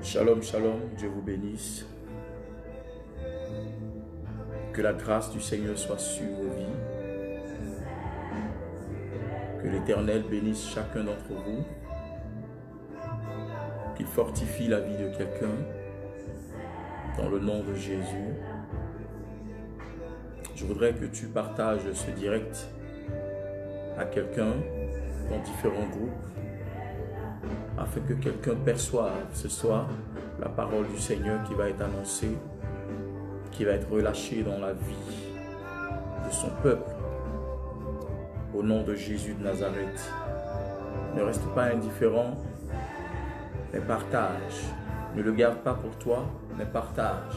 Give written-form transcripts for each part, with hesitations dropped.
Shalom, shalom, Dieu vous bénisse. Que la grâce du Seigneur soit sur vos vies. Que l'Éternel bénisse chacun d'entre vous. Qu'il fortifie la vie de quelqu'un. Dans le nom de Jésus. Je voudrais que tu partages ce direct à quelqu'un dans différents groupes, afin que quelqu'un perçoive ce soir la parole du Seigneur qui va être annoncée, qui va être relâchée dans la vie de son peuple. Au nom de Jésus de Nazareth. Ne reste pas indifférent, mais partage. Ne le garde pas pour toi, mais partage.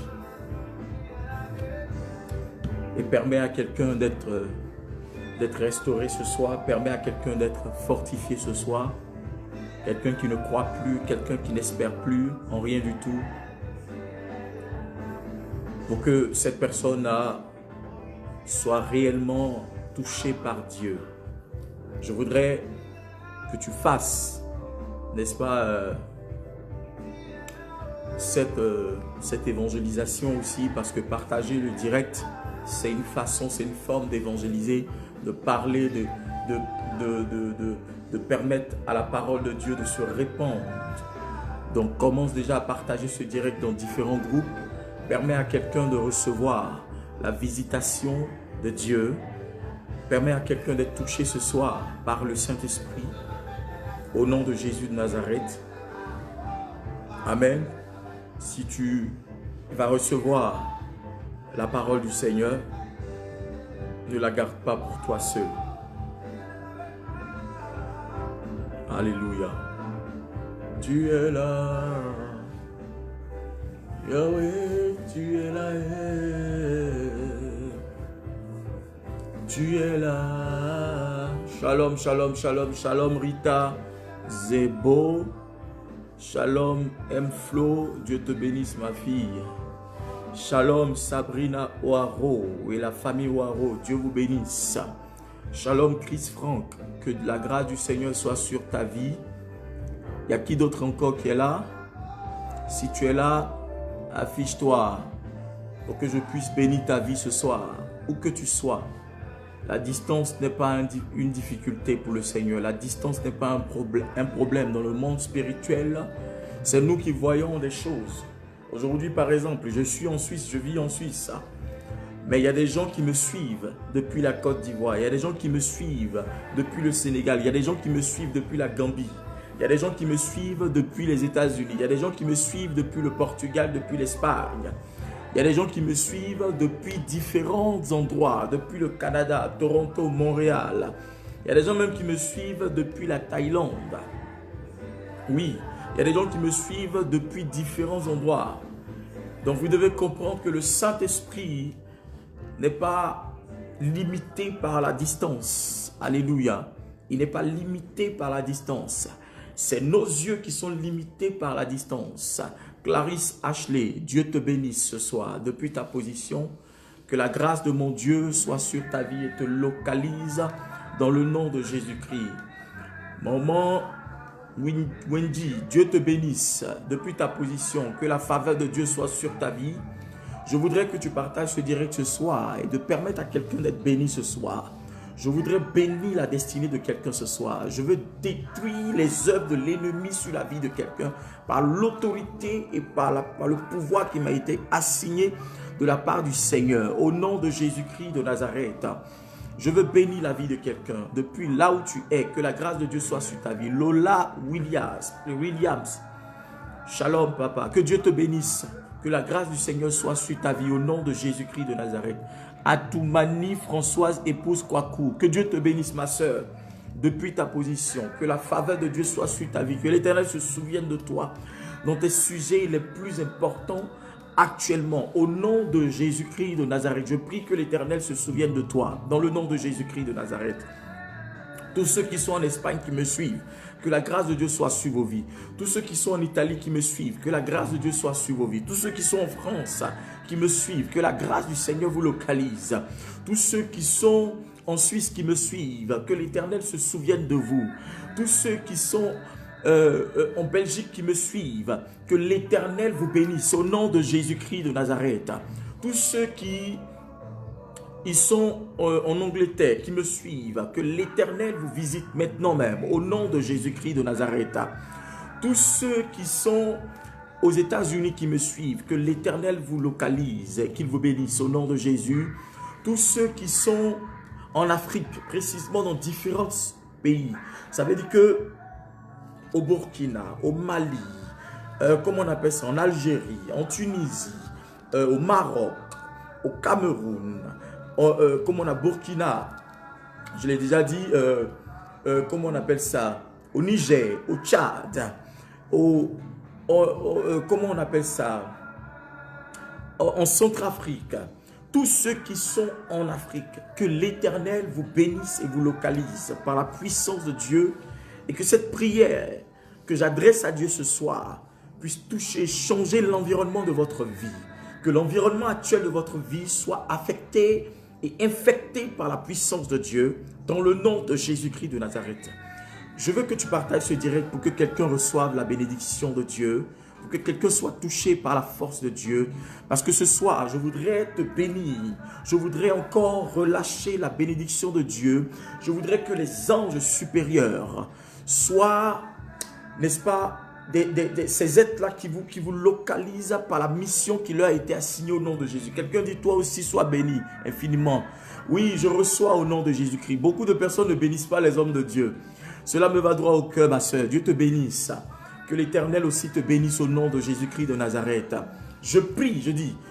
Et permets à quelqu'un d'être restauré ce soir, permets à quelqu'un d'être fortifié ce soir. Quelqu'un qui ne croit plus, quelqu'un qui n'espère plus en rien du tout. Pour que cette personne-là soit réellement touchée par Dieu. Je voudrais que tu fasses, n'est-ce pas, cette évangélisation aussi, parce que partager le direct, c'est une façon, c'est une forme d'évangéliser, de parler, de permettre à la parole de Dieu de se répandre. Donc commence déjà à partager ce direct dans différents groupes. Permets à quelqu'un de recevoir la visitation de Dieu. Permets à quelqu'un d'être touché ce soir par le Saint-Esprit. Au nom de Jésus de Nazareth. Amen. Si tu vas recevoir la parole du Seigneur, ne la garde pas pour toi seul. Alléluia. Tu es là. Yahweh, tu es là. Tu es là. Shalom, shalom, shalom, shalom Rita, Zebo. Shalom Mflo, Dieu te bénisse ma fille. Shalom Sabrina Oaro et la famille Oaro, Dieu vous bénisse. Shalom Chris Franck, que la grâce du Seigneur soit sur ta vie. Il y a qui d'autre encore qui est là? Si tu es là, affiche-toi pour que je puisse bénir ta vie ce soir, où que tu sois. La distance n'est pas une difficulté pour le Seigneur. La distance n'est pas un problème dans le monde spirituel. C'est nous qui voyons des choses. Aujourd'hui, par exemple, je suis en Suisse, je vis en Suisse. Mais il y a des gens qui me suivent depuis la Côte d'Ivoire. Il y a des gens qui me suivent depuis le Sénégal. Il y a des gens qui me suivent depuis la Gambie. Il y a des gens qui me suivent depuis les États-Unis. Il y a des gens qui me suivent depuis le Portugal, depuis l'Espagne. Il y a des gens qui me suivent depuis différents endroits, depuis le Canada, Toronto, Montréal. Il y a des gens même qui me suivent depuis la Thaïlande. Oui, il y a des gens qui me suivent depuis différents endroits. Donc vous devez comprendre que le Saint-Esprit n'est pas limité par la distance. Alléluia. Il n'est pas limité par la distance. C'est nos yeux qui sont limités par la distance. Clarisse Ashley, Dieu te bénisse ce soir depuis ta position. Que la grâce de mon Dieu soit sur ta vie et te localise dans le nom de Jésus-Christ. Maman Wendy, Dieu te bénisse depuis ta position. Que la faveur de Dieu soit sur ta vie. Je voudrais que tu partages ce direct ce soir et de permettre à quelqu'un d'être béni ce soir. Je voudrais bénir la destinée de quelqu'un ce soir. Je veux détruire les œuvres de l'ennemi sur la vie de quelqu'un par l'autorité et par le pouvoir qui m'a été assigné de la part du Seigneur. Au nom de Jésus-Christ de Nazareth, je veux bénir la vie de quelqu'un. Depuis là où tu es, que la grâce de Dieu soit sur ta vie. Lola Williams. Shalom papa. Que Dieu te bénisse. Que la grâce du Seigneur soit sur ta vie au nom de Jésus-Christ de Nazareth. Atoumani Françoise, épouse Kwaku. Que Dieu te bénisse ma soeur depuis ta position. Que la faveur de Dieu soit sur ta vie. Que l'Éternel se souvienne de toi dans tes sujets les plus importants actuellement. Au nom de Jésus-Christ de Nazareth, je prie que l'Éternel se souvienne de toi dans le nom de Jésus-Christ de Nazareth. Tous ceux qui sont en Espagne qui me suivent, que la grâce de Dieu soit sur vos vies. Tous ceux qui sont en Italie qui me suivent, que la grâce de Dieu soit sur vos vies. Tous ceux qui sont en France qui me suivent, que la grâce du Seigneur vous localise. Tous ceux qui sont en Suisse qui me suivent, que l'Éternel se souvienne de vous. Tous ceux qui sont en Belgique qui me suivent, que l'Éternel vous bénisse au nom de Jésus-Christ de Nazareth. Tous ceux qui ils sont en Angleterre, qui me suivent, que l'Éternel vous visite maintenant même, au nom de Jésus-Christ de Nazareth. Tous ceux qui sont aux États-Unis qui me suivent, que l'Éternel vous localise, qu'il vous bénisse au nom de Jésus. Tous ceux qui sont en Afrique, précisément dans différents pays, ça veut dire que au Burkina, au Mali, comment on appelle ça, en Algérie, en Tunisie, au Maroc, au Cameroun, comme on a Burkina, je l'ai déjà dit, comment on appelle ça, au Niger, au Tchad, comment on appelle ça, en Centrafrique. Tous ceux qui sont en Afrique, que l'Éternel vous bénisse et vous localise par la puissance de Dieu, et que cette prière que j'adresse à Dieu ce soir puisse toucher, changer l'environnement de votre vie. Que l'environnement actuel de votre vie soit affecté et infecté par la puissance de Dieu dans le nom de Jésus-Christ de Nazareth. Je veux que tu partages ce direct pour que quelqu'un reçoive la bénédiction de Dieu, pour que quelqu'un soit touché par la force de Dieu. Parce que ce soir, je voudrais te bénir. Je voudrais encore relâcher la bénédiction de Dieu. Je voudrais que les anges supérieurs soient, n'est-ce pas, ces êtres-là qui vous localisent par la mission qui leur a été assignée au nom de Jésus. Quelqu'un dit, toi aussi, sois béni infiniment. Oui, je reçois au nom de Jésus-Christ. Beaucoup de personnes ne bénissent pas les hommes de Dieu. Cela me va droit au cœur, ma soeur. Dieu te bénisse. Que l'Éternel aussi te bénisse au nom de Jésus-Christ de Nazareth. Je prie,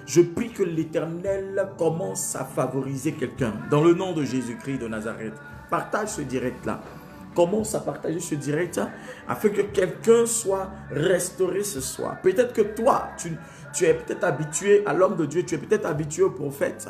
je prie que l'Éternel commence à favoriser quelqu'un dans le nom de Jésus-Christ de Nazareth. Partage ce direct-là. Commence à partager ce direct afin que quelqu'un soit restauré ce soir. Peut-être que toi, tu es peut-être habitué à l'homme de Dieu, tu es peut-être habitué au prophète,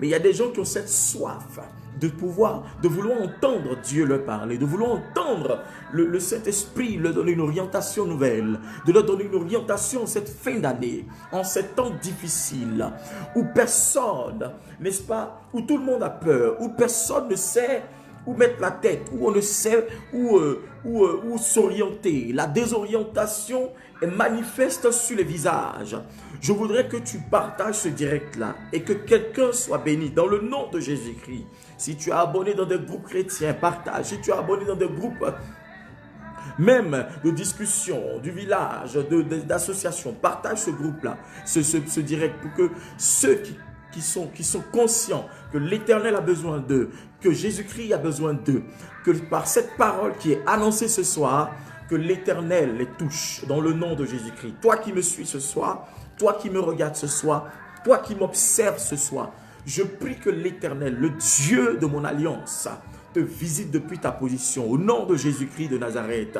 mais il y a des gens qui ont cette soif de pouvoir, de vouloir entendre Dieu leur parler, de vouloir entendre le Saint-Esprit leur donner une orientation nouvelle, de leur donner une orientation en cette fin d'année, en ces temps difficiles, où personne, n'est-ce pas, où tout le monde a peur, où personne ne sait où mettre la tête, où on ne sait où s'orienter. La désorientation est manifeste sur les visages. Je voudrais que tu partages ce direct-là et que quelqu'un soit béni dans le nom de Jésus-Christ. Si tu es abonné dans des groupes chrétiens, partage. Si tu es abonné dans des groupes même de discussion, du village, d'association, partage ce groupe-là, ce direct pour que ceux qui sont conscients que l'Éternel a besoin d'eux, que Jésus-Christ a besoin d'eux, que par cette parole qui est annoncée ce soir, que l'Éternel les touche dans le nom de Jésus-Christ. Toi qui me suis ce soir, toi qui me regardes ce soir, toi qui m'observes ce soir, je prie que l'Éternel, le Dieu de mon alliance, te visite depuis ta position au nom de Jésus-Christ de Nazareth.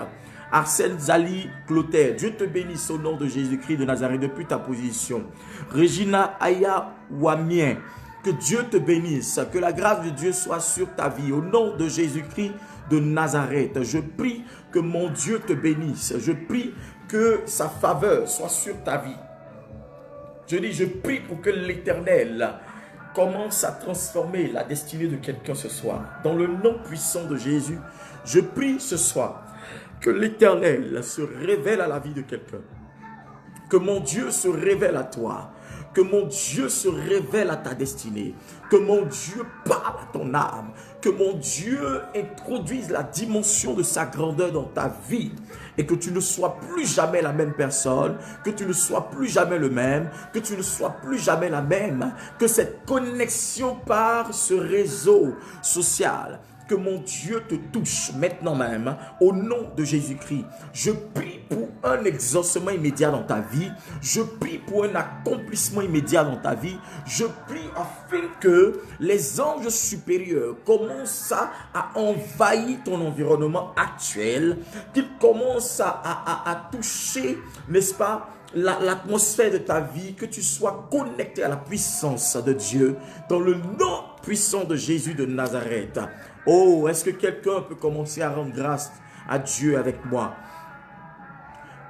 Arsène Zali Clotaire, Dieu te bénisse au nom de Jésus-Christ de Nazareth depuis ta position. Regina Aya Wamien, que Dieu te bénisse, que la grâce de Dieu soit sur ta vie au nom de Jésus-Christ de Nazareth. Je prie que mon Dieu te bénisse, je prie que sa faveur soit sur ta vie. Je prie pour que l'Éternel commence à transformer la destinée de quelqu'un ce soir. Dans le nom puissant de Jésus, je prie ce soir que l'Éternel se révèle à la vie de quelqu'un. Que mon Dieu se révèle à toi. Que mon Dieu se révèle à ta destinée. Que mon Dieu parle à ton âme. Que mon Dieu introduise la dimension de sa grandeur dans ta vie. Et que tu ne sois plus jamais la même personne. Que tu ne sois plus jamais le même. Que tu ne sois plus jamais la même. Que cette connexion par ce réseau social, que mon Dieu te touche maintenant même au nom de Jésus-Christ. Je prie pour un exaucement immédiat dans ta vie. Je prie pour un accomplissement immédiat dans ta vie. Je prie afin que les anges supérieurs commencent à envahir ton environnement actuel, qu'ils commencent à toucher, n'est-ce pas, l'atmosphère de ta vie, que tu sois connecté à la puissance de Dieu dans le nom puissant de Jésus de Nazareth. Oh, est-ce que quelqu'un peut commencer à rendre grâce à Dieu avec moi?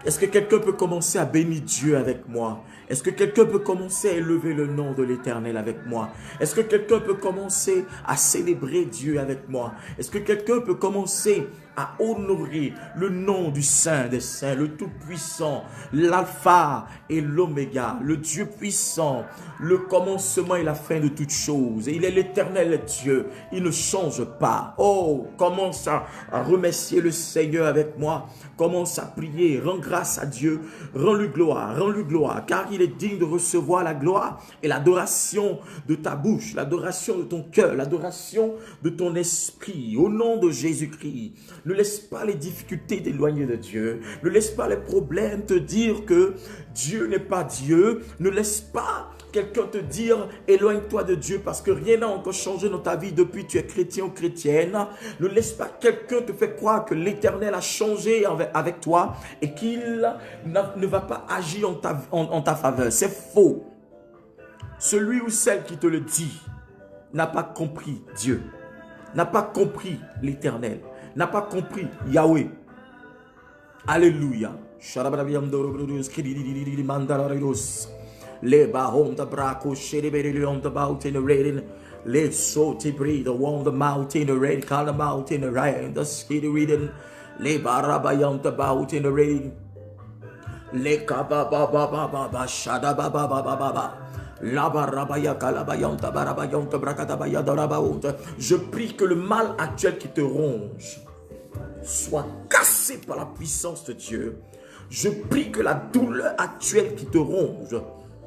Est-ce que quelqu'un peut commencer à bénir Dieu avec moi? Est-ce que quelqu'un peut commencer à élever le nom de l'Éternel avec moi? Est-ce que quelqu'un peut commencer à célébrer Dieu avec moi? Est-ce que quelqu'un peut commencer à honorer le nom du Saint des Saints, le Tout-Puissant, l'Alpha et l'Oméga, le Dieu puissant, le commencement et la fin de toutes choses. Et il est l'Éternel Dieu, il ne change pas. Oh, commence à remercier le Seigneur avec moi, commence à prier, rends grâce à Dieu, rends-lui gloire, car il est digne de recevoir la gloire et l'adoration de ta bouche, l'adoration de ton cœur, l'adoration de ton esprit, au nom de Jésus-Christ. Ne laisse pas les difficultés t'éloigner de Dieu, ne laisse pas les problèmes te dire que Dieu n'est pas Dieu, ne laisse pas quelqu'un te dire éloigne-toi de Dieu parce que rien n'a encore changé dans ta vie depuis que tu es chrétien ou chrétienne. Ne laisse pas quelqu'un te faire croire que l'Éternel a changé avec toi et qu'il ne va pas agir en ta faveur. C'est faux. Celui ou celle qui te le dit n'a pas compris Dieu, n'a pas compris l'Éternel, n'a pas compris Yahweh. Alléluia. Les bahon the braco shitty on the mountain rain. Let's so to breathe on the mountain rain, call the mountain rain, the skitty reading. Les barabayant about in the rain. Les kababa shada baba baba. Je prie que le mal actuel qui te ronge soit cassé par la puissance de Dieu. Je prie que la douleur actuelle qui te ronge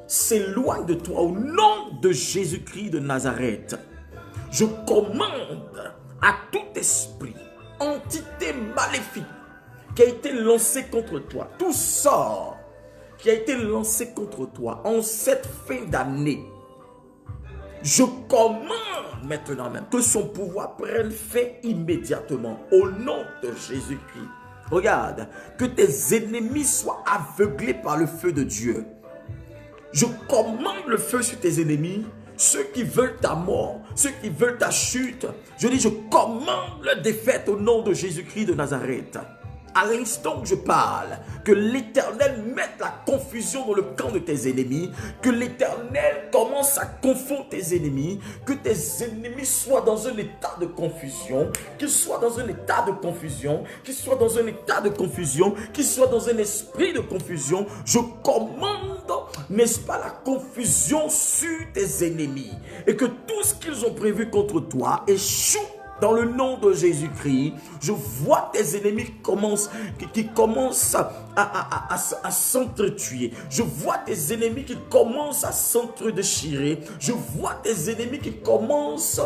s'éloigne de toi au nom de Jésus-Christ de Nazareth. Je commande à tout esprit, entité maléfique qui a été lancé contre toi, tout sort qui a été lancé contre toi en cette fin d'année, je commande maintenant même que son pouvoir prenne fin immédiatement au nom de Jésus-Christ. Regarde, que tes ennemis soient aveuglés par le feu de Dieu. Je commande le feu sur tes ennemis, ceux qui veulent ta mort, ceux qui veulent ta chute. Je dis, je commande leur défaite au nom de Jésus-Christ de Nazareth. À l'instant que je parle, que l'Éternel mette la confusion dans le camp de tes ennemis, que l'Éternel commence à confondre tes ennemis, que tes ennemis soient dans un état de confusion, qu'ils soient dans un état de confusion, qu'ils soient dans un état de confusion, qu'ils soient dans un esprit de confusion. Je commande, n'est-ce pas, la confusion sur tes ennemis et que tout ce qu'ils ont prévu contre toi échoue. Dans le nom de Jésus-Christ, je vois tes ennemis qui commencent à s'entretuer. Je vois tes ennemis qui commencent à s'entre-déchirer. Je vois tes ennemis qui commencent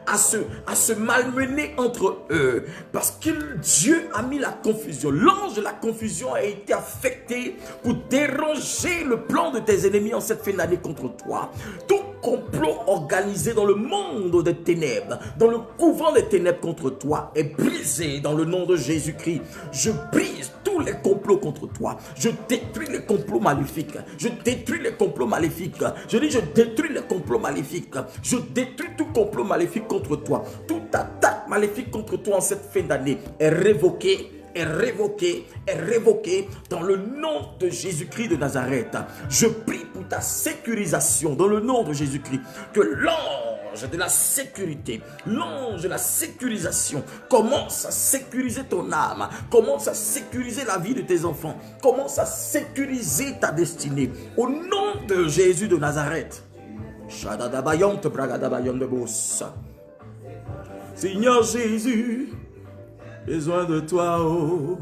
à se malmener entre eux. Parce que Dieu a mis la confusion. L'ange de la confusion a été affecté pour déranger le plan de tes ennemis en cette fin d'année contre toi. Tout complot organisé dans le monde des ténèbres, dans le couvent des ténèbres contre toi est brisé dans le nom de Jésus-Christ. Je brise tous les complots contre toi. Je détruis les complots maléfiques. Je détruis les complots maléfiques. Je dis, je détruis les complots maléfiques. Je détruis tout complot maléfique contre toi. Toute attaque maléfique contre toi en cette fin d'année est révoquée. Est révoqué dans le nom de Jésus-Christ de Nazareth. Je prie pour ta sécurisation dans le nom de Jésus-Christ. Que l'ange de la sécurité, l'ange de la sécurisation commence à sécuriser ton âme, commence à sécuriser la vie de tes enfants, commence à sécuriser ta destinée. Au nom de Jésus de Nazareth. Seigneur Jésus, besoin de toi, oh.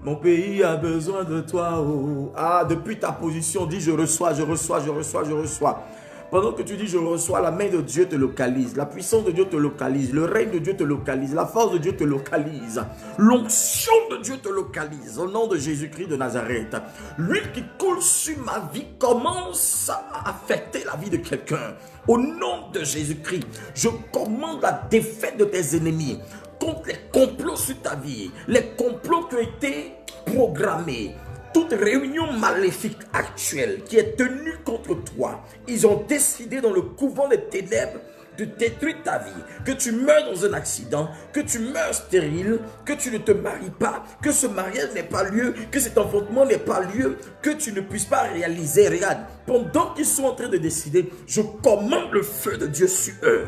Mon pays a besoin de toi, oh. Ah, depuis ta position, dis je reçois, je reçois, je reçois, je reçois. Pendant que tu dis je reçois, la main de Dieu te localise, la puissance de Dieu te localise, le règne de Dieu te localise, la force de Dieu te localise, l'onction de Dieu te localise, au nom de Jésus-Christ de Nazareth. L'huile qui coule sur ma vie commence à affecter la vie de quelqu'un. Au nom de Jésus-Christ, je commande la défaite de tes ennemis contre les complots sur ta vie, les complots qui ont été programmés. Toute réunion maléfique actuelle qui est tenue contre toi, ils ont décidé dans le couvent des ténèbres de détruire ta vie, que tu meurs dans un accident, que tu meurs stérile, que tu ne te maries pas, que ce mariage n'ait pas lieu, que cet enfantement n'ait pas lieu, que tu ne puisses pas réaliser. Regarde, pendant qu'ils sont en train de décider, je commande le feu de Dieu sur eux.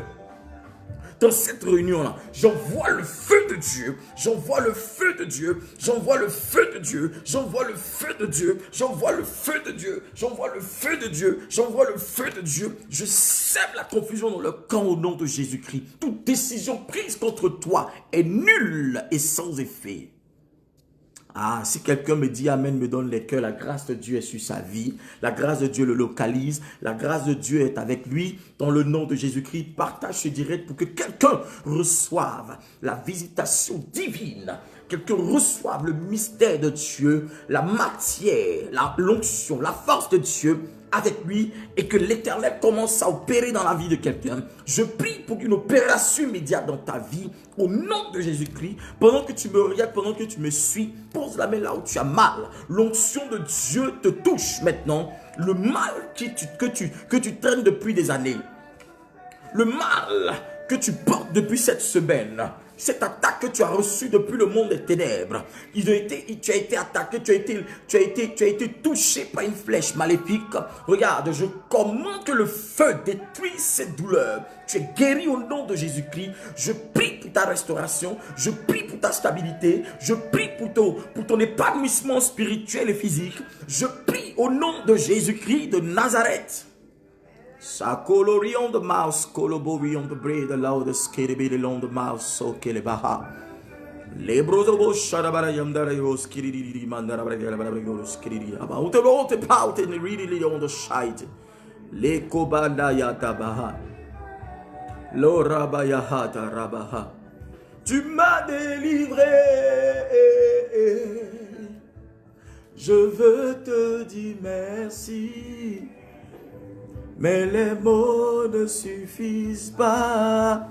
dans cette réunion-là. J'envoie le feu de Dieu, j'envoie le feu de Dieu, j'envoie le feu de Dieu, j'envoie le feu de Dieu, j'envoie le feu de Dieu, j'envoie le feu de Dieu, j'envoie le feu de Dieu. Je sème la confusion dans le camp au nom de Jésus-Christ. Toute décision prise contre toi est nulle et sans effet. Ah, si quelqu'un me dit Amen, me donne les cœurs, la grâce de Dieu est sur sa vie. La grâce de Dieu le localise. La grâce de Dieu est avec lui. Dans le nom de Jésus-Christ, partage ce direct pour que quelqu'un reçoive la visitation divine. Quelqu'un reçoive le mystère de Dieu, la matière, l'onction, la force de Dieu avec lui et que l'Éternel commence à opérer dans la vie de quelqu'un. Je prie pour une opération immédiate dans ta vie au nom de Jésus-Christ. Pendant que tu me regardes, pendant que tu me suis, pose la main là où tu as mal. L'onction de Dieu te touche maintenant. Le mal que tu traînes depuis des années, le mal que tu portes depuis cette semaine, cette attaque que tu as reçue depuis le monde des ténèbres, tu as été attaqué, tu as été touché par une flèche maléfique. Regarde, je commande que le feu détruise cette douleur. Tu es guéri au nom de Jésus-Christ. Je prie pour ta restauration, je prie pour ta stabilité, je prie pour ton épanouissement spirituel et physique. Je prie au nom de Jésus-Christ de Nazareth. Sa colori on the mouse, colobori on the braid, the loud skitty on the mouse, so kelebaha. Lebrozo shadabara yamdara yo skiri mandara bragara skiri. About the road about in the really on the shite. Le kobanda yatabaha. Lo rabayahata rabaha. Tu m'as délivré. Je veux te dire merci. Mais les mots ne suffisent pas.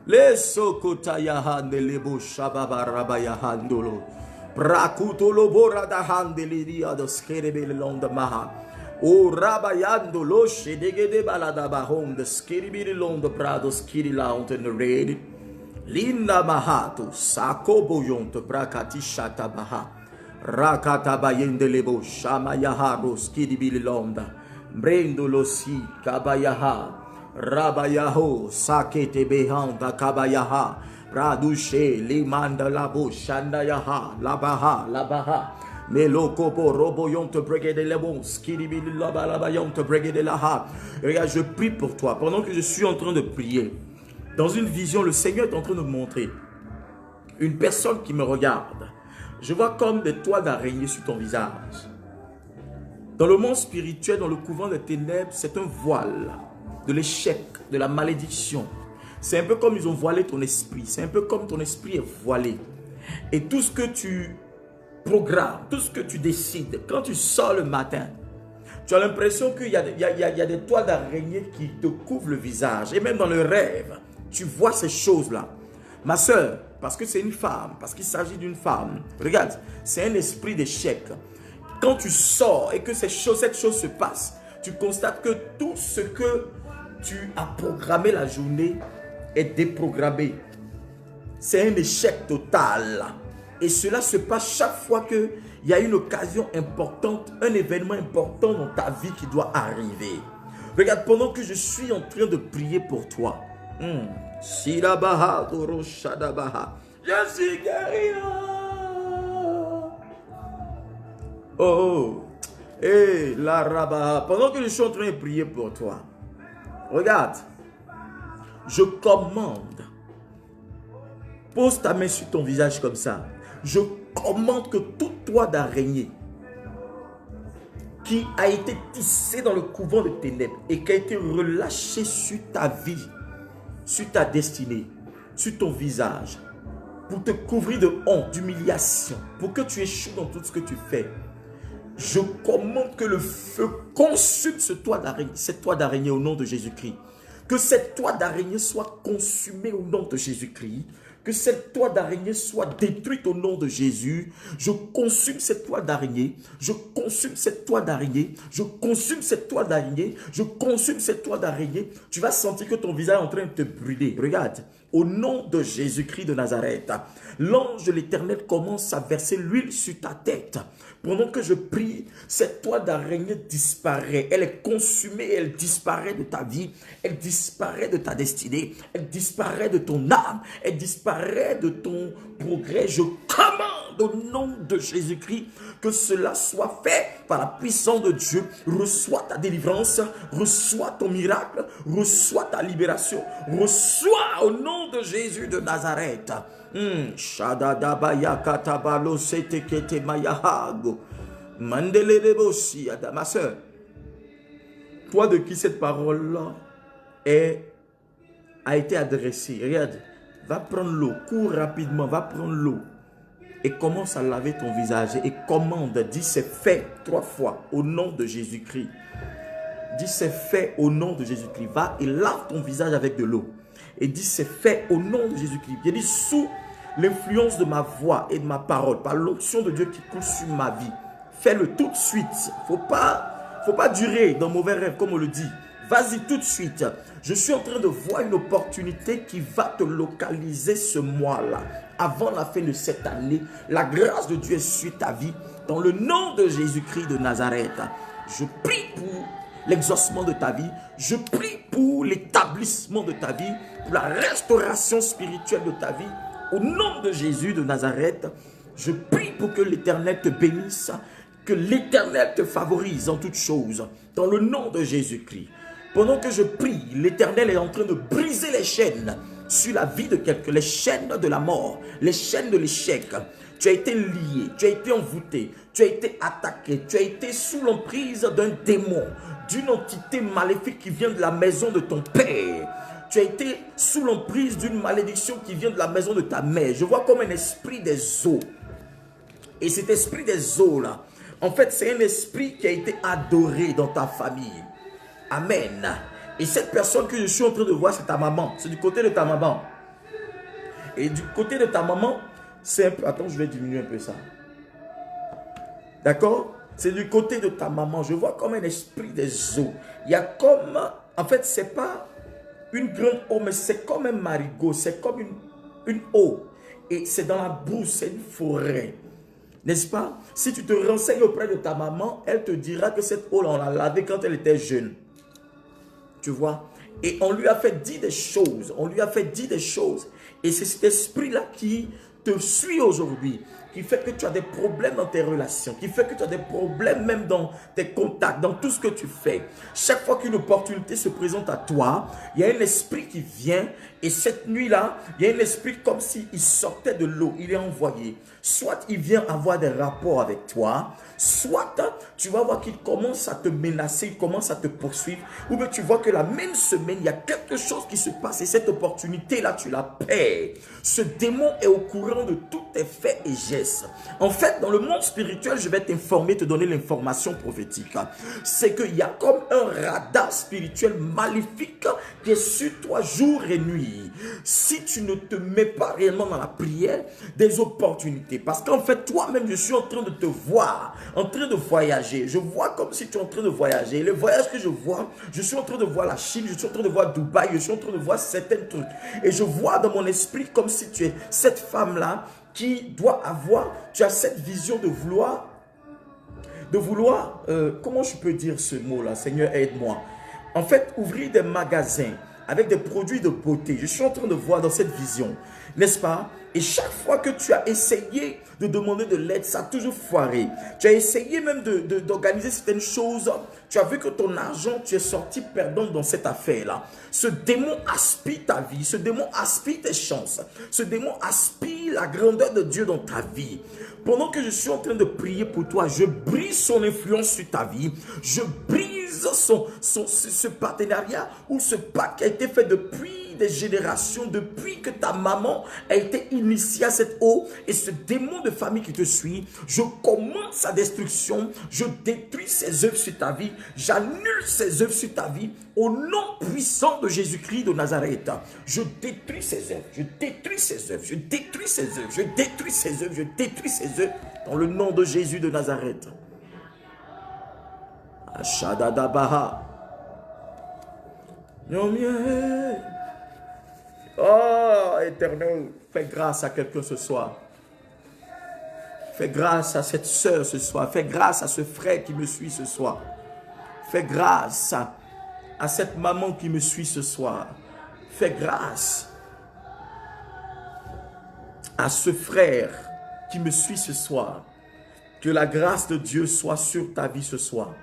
Les sokotayahan de lebo shababarabayahandolo. Prakutolo boradahan de lidia de skerebe londe maha. O rabayandolo shedegede baladabahom de skiribi londe prado skirilaont in the raid. Linda mahato sako boyonte prakati shatabaha. Rakatabayende lebo shamayaharo skiribi londa. Brendolo si kabayaha rabayaho sakete behanda kabayaha pradushe limanda labo shandayaha labaha meloko po roboyon te brigade lebon skiribi labalabayon te brigade laha. Regarde, je prie pour toi pendant que je suis en train de prier. Dans une vision, le Seigneur est en train de me montrer une personne qui me regarde. Je vois comme des toiles d'araignée sur ton visage. Dans le monde spirituel, dans le couvent des ténèbres, c'est un voile de l'échec, de la malédiction. C'est un peu comme ils ont voilé ton esprit. C'est un peu comme ton esprit est voilé. Et tout ce que tu programmes, tout ce que tu décides, quand tu sors le matin, tu as l'impression qu'il y a des toiles d'araignée qui te couvrent le visage. Et même dans le rêve, tu vois ces choses-là. Ma soeur, parce que c'est une femme, parce qu'il s'agit d'une femme, regarde, c'est un esprit d'échec. Quand tu sors et que cette chose se passe, tu constates que tout ce que tu as programmé la journée est déprogrammé. C'est un échec total. Et cela se passe chaque fois qu'il y a une occasion importante, un événement important dans ta vie qui doit arriver. Regarde, pendant que je suis en train de prier pour toi, je suis guéri. Oh, et la rabat. Pendant que je suis en train de prier pour toi, regarde, je commande, pose ta main sur ton visage comme ça. Je commande que tout toit d'araignée qui a été tissé dans le couvent de ténèbres et qui a été relâché sur ta vie, sur ta destinée, sur ton visage, pour te couvrir de honte, d'humiliation, pour que tu échoues dans tout ce que tu fais. Je commande que le feu consume cette toile d'araignée au nom de Jésus-Christ. Que cette toile d'araignée soit consumée au nom de Jésus-Christ. Que cette toile d'araignée soit détruite au nom de Jésus. Je consume cette toile d'araignée. Je consume cette toile d'araignée. Je consume cette toile d'araignée. Je consume cette toile d'araignée. Tu vas sentir que ton visage est en train de te brûler. Regarde. au nom de Jésus-Christ de Nazareth. L'ange de l'Éternel commence à verser l'huile sur ta tête. Pendant que je prie, cette toile d'araignée disparaît. Elle est consumée, elle disparaît de ta vie, elle disparaît de ta destinée, elle disparaît de ton âme, elle disparaît de ton progrès. Je commande au nom de Jésus-Christ que cela soit fait par la puissance de Dieu. Reçois ta délivrance, reçois ton miracle, reçois ta libération, reçois au nom de Jésus de Nazareth. Ma soeur, toi de qui cette parole-là a été adressée, regarde, va prendre l'eau, cours rapidement, va prendre l'eau et commence à laver ton visage et commande, dis c'est fait 3 fois au nom de Jésus-Christ. Dis c'est fait au nom de Jésus-Christ. Va et lave ton visage avec de l'eau. Et dis c'est fait au nom de Jésus-Christ. J'ai dit sous l'influence de ma voix et de ma parole, par l'onction de Dieu qui coule sur ma vie. Fais-le tout de suite. Faut pas durer dans mauvais rêve comme on le dit. Vas-y tout de suite. Je suis en train de voir une opportunité qui va te localiser ce mois-là. Avant la fin de cette année, la grâce de Dieu est sur ta vie. Dans le nom de Jésus-Christ de Nazareth, je prie pour l'exaucement de ta vie. Je prie pour l'établissement de ta vie, pour la restauration spirituelle de ta vie. Au nom de Jésus de Nazareth, je prie pour que l'Éternel te bénisse, que l'Éternel te favorise en toutes choses. Dans le nom de Jésus-Christ. Pendant que je prie, l'Éternel est en train de briser les chaînes sur la vie de quelqu'un, les chaînes de la mort, les chaînes de l'échec. Tu as été lié, tu as été envoûté, tu as été attaqué, tu as été sous l'emprise d'un démon, d'une entité maléfique qui vient de la maison de ton père. Tu as été sous l'emprise d'une malédiction qui vient de la maison de ta mère. Je vois comme un esprit des eaux. Et cet esprit des eaux là, en fait c'est un esprit qui a été adoré dans ta famille. Amen. Et cette personne que je suis en train de voir, c'est ta maman. C'est du côté de ta maman. Et du côté de ta maman, c'est un peu... Attends, je vais diminuer un peu ça. D'accord? C'est du côté de ta maman. Je vois comme un esprit des eaux. Il y a comme... En fait, c'est pas une grande eau, mais c'est comme un marigot. C'est comme une eau. Et c'est dans la brousse, c'est une forêt. N'est-ce pas? Si tu te renseignes auprès de ta maman, elle te dira que cette eau-là, on l'a lavée quand elle était jeune. Tu vois? Et on lui a fait dire des choses. On lui a fait dire des choses. Et c'est cet esprit-là qui te suit aujourd'hui, qui fait que tu as des problèmes dans tes relations, qui fait que tu as des problèmes même dans tes contacts, dans tout ce que tu fais. Chaque fois qu'une opportunité se présente à toi, il y a un esprit qui vient. Et cette nuit-là, il y a un esprit comme s'il sortait de l'eau. Il est envoyé. Soit il vient avoir des rapports avec toi, soit tu vas voir qu'il commence à te menacer, il commence à te poursuivre, ou bien tu vois que la même semaine, il y a quelque chose qui se passe et cette opportunité-là, tu la perds. Ce démon est au courant de tous tes faits et gestes. En fait, dans le monde spirituel, je vais t'informer, te donner l'information prophétique. C'est qu'il y a comme un radar spirituel maléfique qui est sur toi jour et nuit. Si tu ne te mets pas réellement dans la prière, des opportunités. Parce qu'en fait, toi-même, je suis en train de te voir, en train de voyager. Je vois comme si tu es en train de voyager. Le voyage que je vois, je suis en train de voir la Chine, je suis en train de voir Dubaï, je suis en train de voir certains trucs. Et je vois dans mon esprit comme si tu es cette femme-là qui doit avoir, tu as cette vision de vouloir, comment je peux dire ce mot-là? Seigneur, aide-moi. En fait, ouvrir des magasins avec des produits de beauté. Je suis en train de voir dans cette vision, n'est-ce pas? Et chaque fois que tu as essayé de demander de l'aide, ça a toujours foiré. Tu as essayé même d'organiser certaines choses. Tu as vu que ton argent, tu es sorti perdant dans cette affaire-là. Ce démon aspire ta vie. Ce démon aspire tes chances. Ce démon aspire la grandeur de Dieu dans ta vie. Pendant que je suis en train de prier pour toi, je brise son influence sur ta vie. Je brise ce partenariat ou ce pacte qui a été fait depuis des générations, depuis que ta maman a été initiée à cette eau et ce démon de famille qui te suit. Je commande sa destruction. Je détruis ses œuvres sur ta vie. J'annule ses œuvres sur ta vie. Au nom puissant de Jésus-Christ de Nazareth, je détruis ses œuvres. Je détruis ses œuvres. Je détruis ses œuvres. Je détruis ses œuvres. Je détruis ses œuvres. Dans le nom de Jésus de Nazareth. Ashadadabaha. Oh, Éternel, fais grâce à quelqu'un ce soir. Fais grâce à cette sœur ce soir. Fais grâce à ce frère qui me suit ce soir. Fais grâce à cette maman qui me suit ce soir. Fais grâce à ce frère qui me suit ce soir. Que la grâce de Dieu soit sur ta vie ce soir.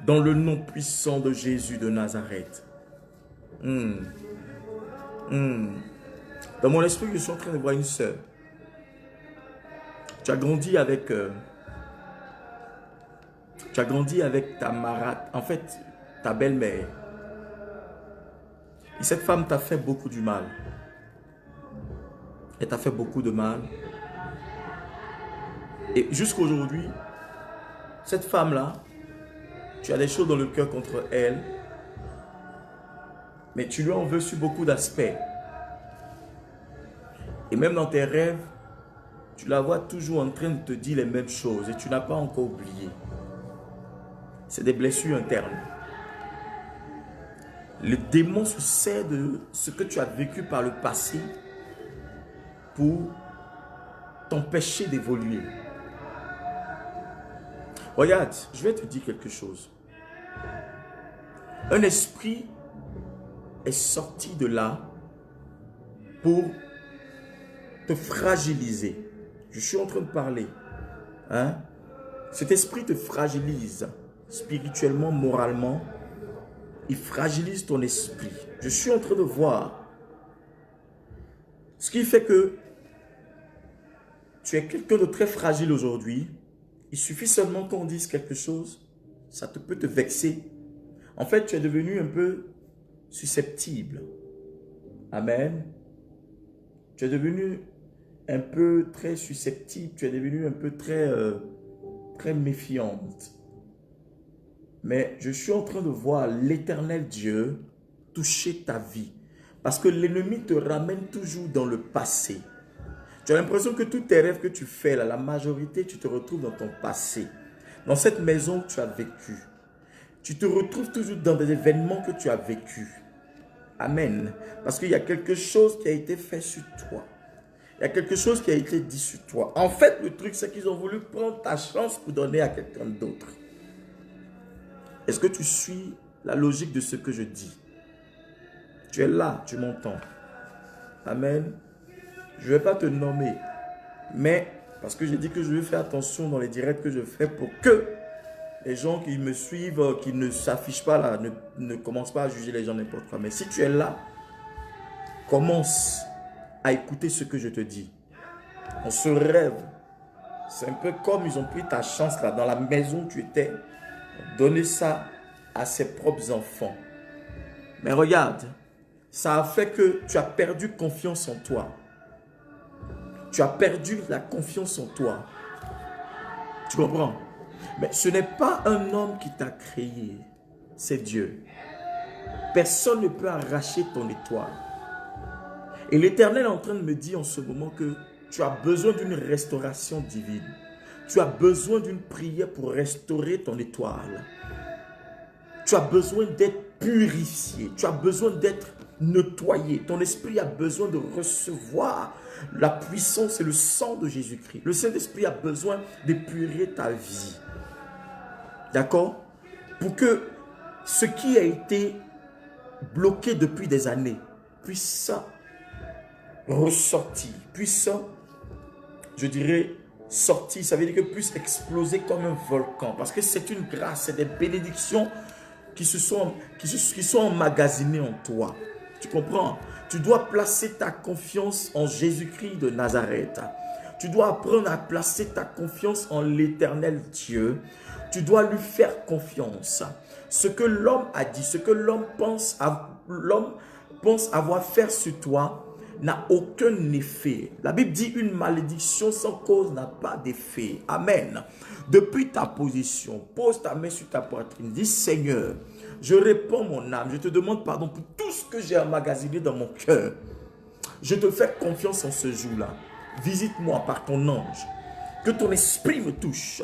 Dans le nom puissant de Jésus de Nazareth. Dans mon esprit, je suis en train de voir une sœur. Tu as grandi avec ta marade, en fait, ta belle-mère. Et cette femme t'a fait beaucoup du mal. Elle t'a fait beaucoup de mal. Et jusqu'aujourd'hui, cette femme-là, tu as des choses dans le cœur contre elle, mais tu lui en veux sur beaucoup d'aspects. Et même dans tes rêves, tu la vois toujours en train de te dire les mêmes choses et tu n'as pas encore oublié. C'est des blessures internes. Le démon se sert de ce que tu as vécu par le passé pour t'empêcher d'évoluer. Regarde, je vais te dire quelque chose. Un esprit est sorti de là pour te fragiliser. Je suis en train de parler. Hein? Cet esprit te fragilise spirituellement, moralement. Il fragilise ton esprit. Je suis en train de voir. Ce qui fait que tu es quelqu'un de très fragile aujourd'hui. Il suffit seulement qu'on dise quelque chose, ça peut te vexer. En fait, tu es devenu un peu susceptible. Amen. Tu es devenu un peu très susceptible, tu es devenu un peu très méfiante. Mais je suis en train de voir l'Éternel Dieu toucher ta vie. Parce que l'ennemi te ramène toujours dans le passé. Tu as l'impression que tous tes rêves que tu fais, là, la majorité, tu te retrouves dans ton passé. Dans cette maison que tu as vécue. Tu te retrouves toujours dans des événements que tu as vécus. Amen. Parce qu'il y a quelque chose qui a été fait sur toi. Il y a quelque chose qui a été dit sur toi. En fait, le truc, c'est qu'ils ont voulu prendre ta chance pour donner à quelqu'un d'autre. Est-ce que tu suis la logique de ce que je dis? Tu es là, tu m'entends. Amen. Je ne vais pas te nommer, mais parce que j'ai dit que je vais faire attention dans les directs que je fais pour que les gens qui me suivent, qui ne s'affichent pas là, ne commencent pas à juger les gens n'importe quoi. Mais si tu es là, commence à écouter ce que je te dis. On se rêve. C'est un peu comme ils ont pris ta chance là, dans la maison où tu étais, donner ça à ses propres enfants. Mais regarde, ça a fait que tu as perdu confiance en toi. Tu as perdu la confiance en toi. Tu comprends? Mais ce n'est pas un homme qui t'a créé. C'est Dieu. Personne ne peut arracher ton étoile. Et l'Éternel est en train de me dire en ce moment que tu as besoin d'une restauration divine. Tu as besoin d'une prière pour restaurer ton étoile. Tu as besoin d'être purifié. Tu as besoin d'être nettoyé. Ton esprit a besoin de recevoir la puissance et le sang de Jésus-Christ. Le Saint-Esprit a besoin de purifier ta vie. D'accord? Pour que ce qui a été bloqué depuis des années puisse ressortir. Puisse, je dirais, sortir. Ça veut dire que puisse exploser comme un volcan. Parce que c'est une grâce, c'est des bénédictions qui sont emmagasinées en toi. Tu comprends? Tu dois placer ta confiance en Jésus-Christ de Nazareth. Tu dois apprendre à placer ta confiance en l'Éternel Dieu. Tu dois lui faire confiance. Ce que l'homme a dit, ce que l'homme pense avoir fait sur toi n'a aucun effet. La Bible dit une malédiction sans cause n'a pas d'effet. Amen. Depuis ta position, pose ta main sur ta poitrine. Dis Seigneur, je réponds mon âme. Je te demande pardon pour tout ce que j'ai emmagasiné dans mon cœur. Je te fais confiance en ce jour-là. Visite-moi par ton ange. Que ton esprit me touche.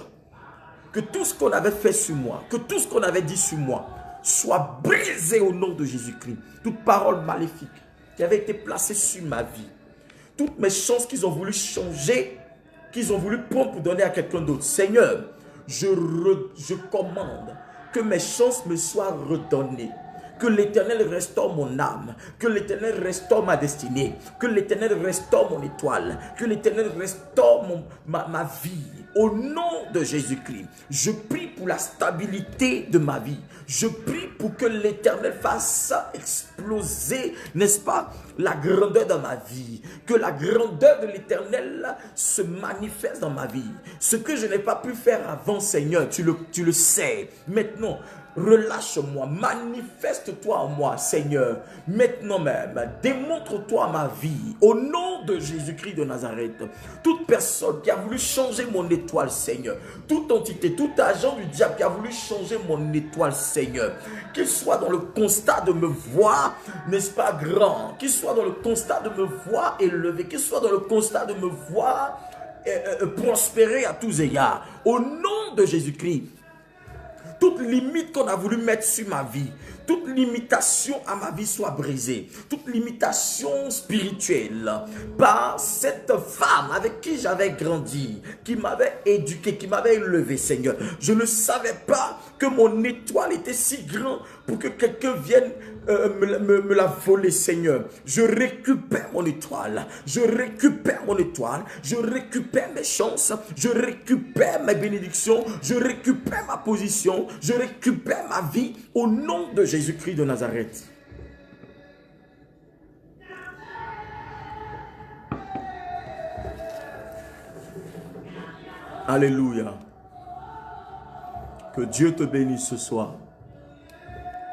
Que tout ce qu'on avait fait sur moi, que tout ce qu'on avait dit sur moi, soit brisé au nom de Jésus-Christ. Toute parole maléfique qui avaient été placées sur ma vie, toutes mes chances qu'ils ont voulu changer, qu'ils ont voulu prendre pour donner à quelqu'un d'autre. Seigneur, je commande que mes chances me soient redonnées. Que l'Éternel restaure mon âme, que l'Éternel restaure ma destinée, que l'Éternel restaure mon étoile, que l'Éternel restaure ma vie. Au nom de Jésus-Christ, je prie pour la stabilité de ma vie. Je prie pour que l'Éternel fasse exploser, n'est-ce pas, la grandeur de ma vie. Que la grandeur de l'Éternel se manifeste dans ma vie. Ce que je n'ai pas pu faire avant, Seigneur, tu le sais. Maintenant, relâche-moi, manifeste-toi en moi, Seigneur. Maintenant même, démontre-toi ma vie. Au nom de Jésus-Christ de Nazareth, toute personne qui a voulu changer mon étoile, Seigneur, toute entité, tout agent du diable qui a voulu changer mon étoile, Seigneur, qu'il soit dans le constat de me voir, n'est-ce pas, grand, qu'il soit dans le constat de me voir élevé, qu'il soit dans le constat de me voir prospérer à tous égards. Au nom de Jésus-Christ, toute limite qu'on a voulu mettre sur ma vie, toute limitation à ma vie soit brisée, toute limitation spirituelle par cette femme avec qui j'avais grandi, qui m'avait éduqué, qui m'avait élevé, Seigneur. Je ne savais pas que mon étoile était si grande pour que quelqu'un vienne me la voler, Seigneur. Je récupère mon étoile, je récupère mon étoile, je récupère mes chances, je récupère mes bénédictions, je récupère ma position, je récupère ma vie au nom de Jésus-Christ de Nazareth. Alléluia. Que Dieu te bénisse ce soir.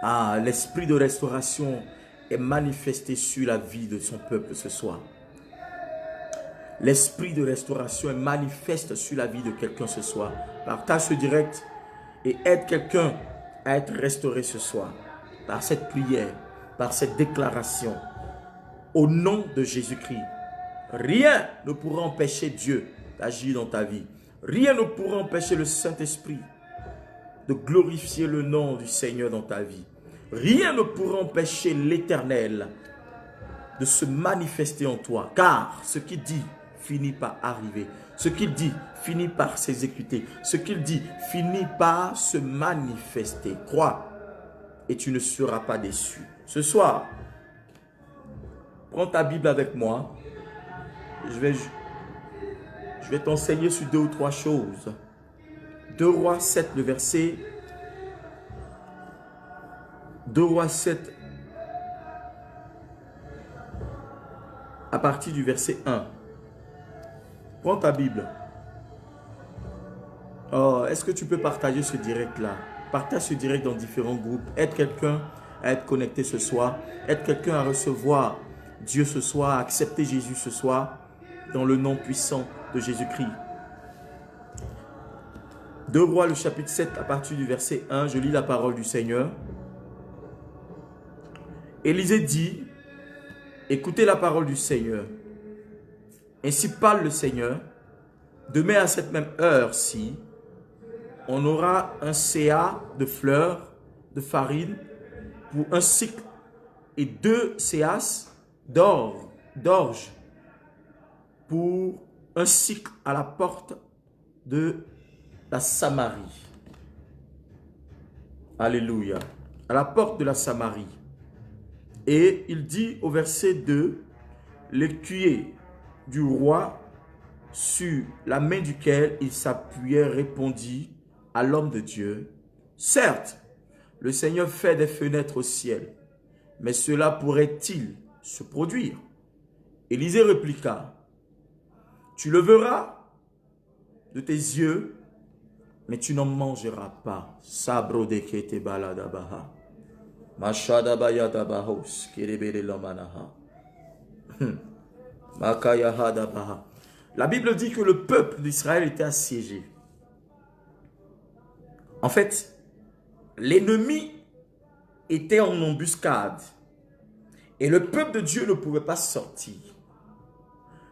Ah, l'esprit de restauration est manifesté sur la vie de son peuple ce soir. L'esprit de restauration est manifeste sur la vie de quelqu'un ce soir. Partage ce direct et aide quelqu'un à être restauré ce soir. Par cette prière, par cette déclaration. Au nom de Jésus-Christ. Rien ne pourra empêcher Dieu d'agir dans ta vie. Rien ne pourra empêcher le Saint-Esprit de glorifier le nom du Seigneur dans ta vie. Rien ne pourra empêcher l'Éternel de se manifester en toi. Car ce qu'il dit finit par arriver. Ce qu'il dit finit par s'exécuter. Ce qu'il dit finit par se manifester. Crois et tu ne seras pas déçu. Ce soir, prends ta Bible avec moi. Je vais t'enseigner sur 2 ou 3 choses. 2 Rois 7, le verset 2 Rois 7, à partir du verset 1. Prends ta Bible. Oh, est-ce que tu peux partager ce direct-là? Partage ce direct dans différents groupes. Aide quelqu'un à être connecté ce soir. Aide quelqu'un à recevoir Dieu ce soir, à accepter Jésus ce soir, dans le nom puissant de Jésus-Christ. 2 Rois, le chapitre 7, à partir du verset 1, je lis la parole du Seigneur. Élisée dit, écoutez la parole du Seigneur. Ainsi parle le Seigneur, demain à cette même heure-ci, on aura un CA de fleurs, de farine, pour un cycle et 2 CAs d'orge pour un cycle à la porte de la Samarie. Alléluia. À la porte de la Samarie. Et il dit au verset 2, l'écuyer du roi sur la main duquel il s'appuyait répondit à l'homme de Dieu, certes, le Seigneur fait des fenêtres au ciel, mais cela pourrait-il se produire? Élisée répliqua, tu le verras de tes yeux, mais tu n'en mangeras pas. Sabro de kete baladabaha. Mashadabaya dabahos kirebele lomanaha. Makayaha dabaha. La Bible dit que le peuple d'Israël était assiégé. En fait, l'ennemi était en embuscade. Et le peuple de Dieu ne pouvait pas sortir.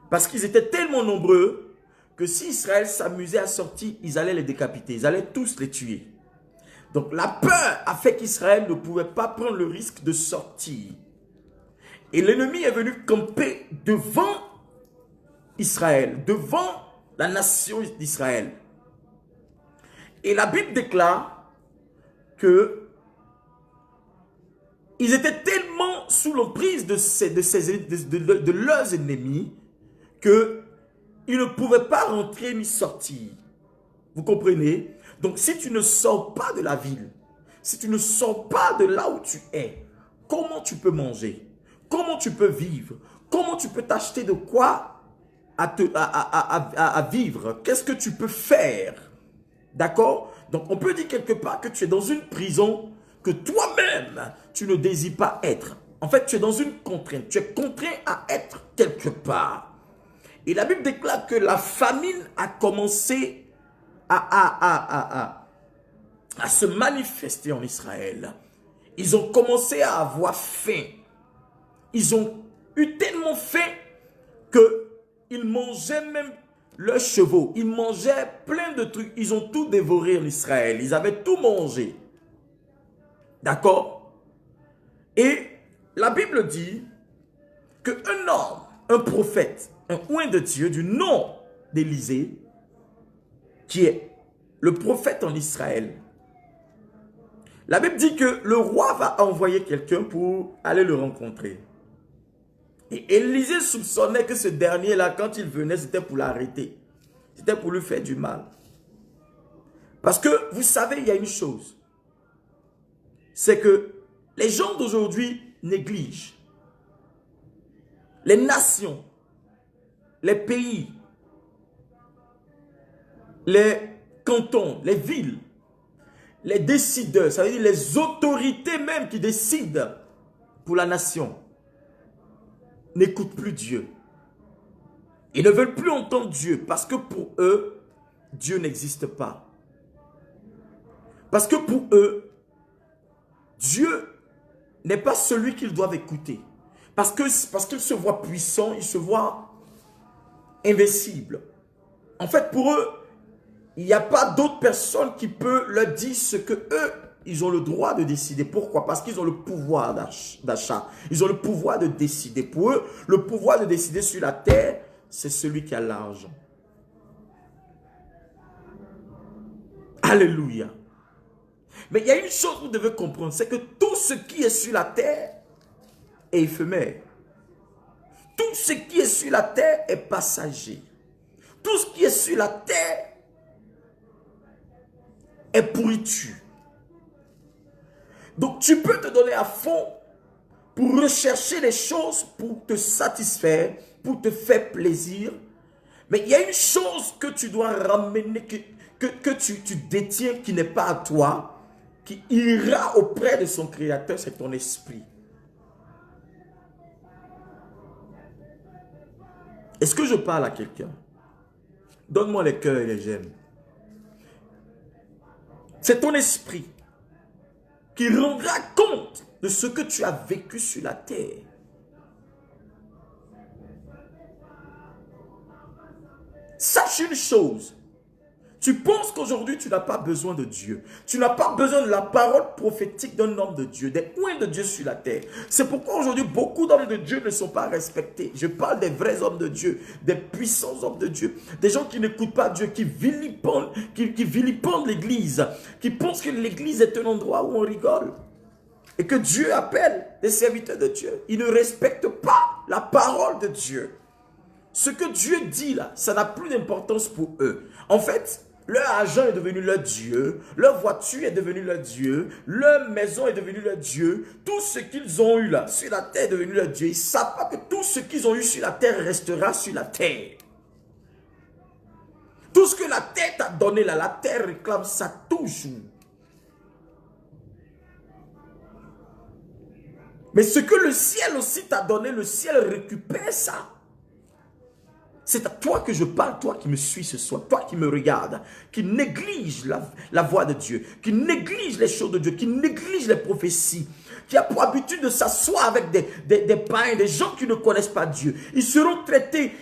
Parce qu'ils étaient tellement nombreux que si Israël s'amusait à sortir, ils allaient les décapiter. Ils allaient tous les tuer. Donc la peur a fait qu'Israël ne pouvait pas prendre le risque de sortir. Et l'ennemi est venu camper devant Israël, devant la nation d'Israël. Et la Bible déclare que ils étaient tellement sous l'emprise de leurs ennemis qu'ils ne pouvaient pas rentrer ni sortir. Vous comprenez? Donc si tu ne sors pas de la ville, si tu ne sors pas de là où tu es, comment tu peux manger? Comment tu peux vivre? Comment tu peux t'acheter de quoi à vivre? Qu'est-ce que tu peux faire? D'accord? Donc on peut dire quelque part que tu es dans une prison que toi-même, tu ne désires pas être. En fait, tu es dans une contrainte. Tu es contraint à être quelque part. Et la Bible déclare que la famine a commencé à se manifester en Israël. Ils ont commencé à avoir faim. Ils ont eu tellement faim qu'ils mangeaient même leurs chevaux. Ils mangeaient plein de trucs. Ils ont tout dévoré en Israël. Ils avaient tout mangé. D'accord? Et la Bible dit qu'un homme, un prophète, un oint de Dieu du nom d'Élisée, qui est le prophète en Israël, la Bible dit que le roi va envoyer quelqu'un pour aller le rencontrer. Et Élisée soupçonnait que ce dernier-là, quand il venait, c'était pour l'arrêter. C'était pour lui faire du mal. Parce que, vous savez, il y a une chose. C'est que les gens d'aujourd'hui négligent. Les nations, les pays, les cantons, les villes, les décideurs, ça veut dire les autorités même qui décident pour la nation, n'écoutent plus Dieu. Ils ne veulent plus entendre Dieu parce que pour eux, Dieu n'existe pas. Parce que pour eux, Dieu n'est pas celui qu'ils doivent écouter. Parce qu'ils se voient puissants, ils se voient invincibles. En fait, pour eux, il n'y a pas d'autre personne qui peut leur dire ce que eux, ils ont le droit de décider. Pourquoi? Parce qu'ils ont le pouvoir d'achat. Ils ont le pouvoir de décider. Pour eux, le pouvoir de décider sur la terre, c'est celui qui a l'argent. Alléluia. Mais il y a une chose que vous devez comprendre, c'est que tout ce qui est sur la terre est éphémère. Tout ce qui est sur la terre est passager. Tout ce qui est sur la terre est pourriture. Donc tu peux te donner à fond pour rechercher les choses, pour te satisfaire, pour te faire plaisir. Mais il y a une chose que tu dois ramener, que tu détiens, qui n'est pas à toi, qui ira auprès de son Créateur, c'est ton esprit. Est-ce que je parle à quelqu'un? Donne-moi les cœurs et les j'aime. C'est ton esprit qui rendra compte de ce que tu as vécu sur la terre. Sache une chose. Tu penses qu'aujourd'hui, tu n'as pas besoin de Dieu. Tu n'as pas besoin de la parole prophétique d'un homme de Dieu, des oints de Dieu sur la terre. C'est pourquoi aujourd'hui, beaucoup d'hommes de Dieu ne sont pas respectés. Je parle des vrais hommes de Dieu, des puissants hommes de Dieu, des gens qui n'écoutent pas Dieu, qui vilipendent l'église, qui pensent que l'église est un endroit où on rigole. Et que Dieu appelle des serviteurs de Dieu. Ils ne respectent pas la parole de Dieu. Ce que Dieu dit là, ça n'a plus d'importance pour eux. En fait, leur argent est devenu leur Dieu, leur voiture est devenue leur Dieu, leur maison est devenue leur Dieu, tout ce qu'ils ont eu là sur la terre est devenu leur Dieu. Ils ne savent pas que tout ce qu'ils ont eu sur la terre restera sur la terre. Tout ce que la terre t'a donné là, la terre réclame ça toujours. Mais ce que le ciel aussi t'a donné, le ciel récupère ça. C'est à toi que je parle, toi qui me suis ce soir, toi qui me regardes, qui néglige la voix de Dieu, qui néglige les choses de Dieu, qui néglige les prophéties, qui a pour habitude de s'asseoir avec des païens, des gens qui ne connaissent pas Dieu. Ils seront traités,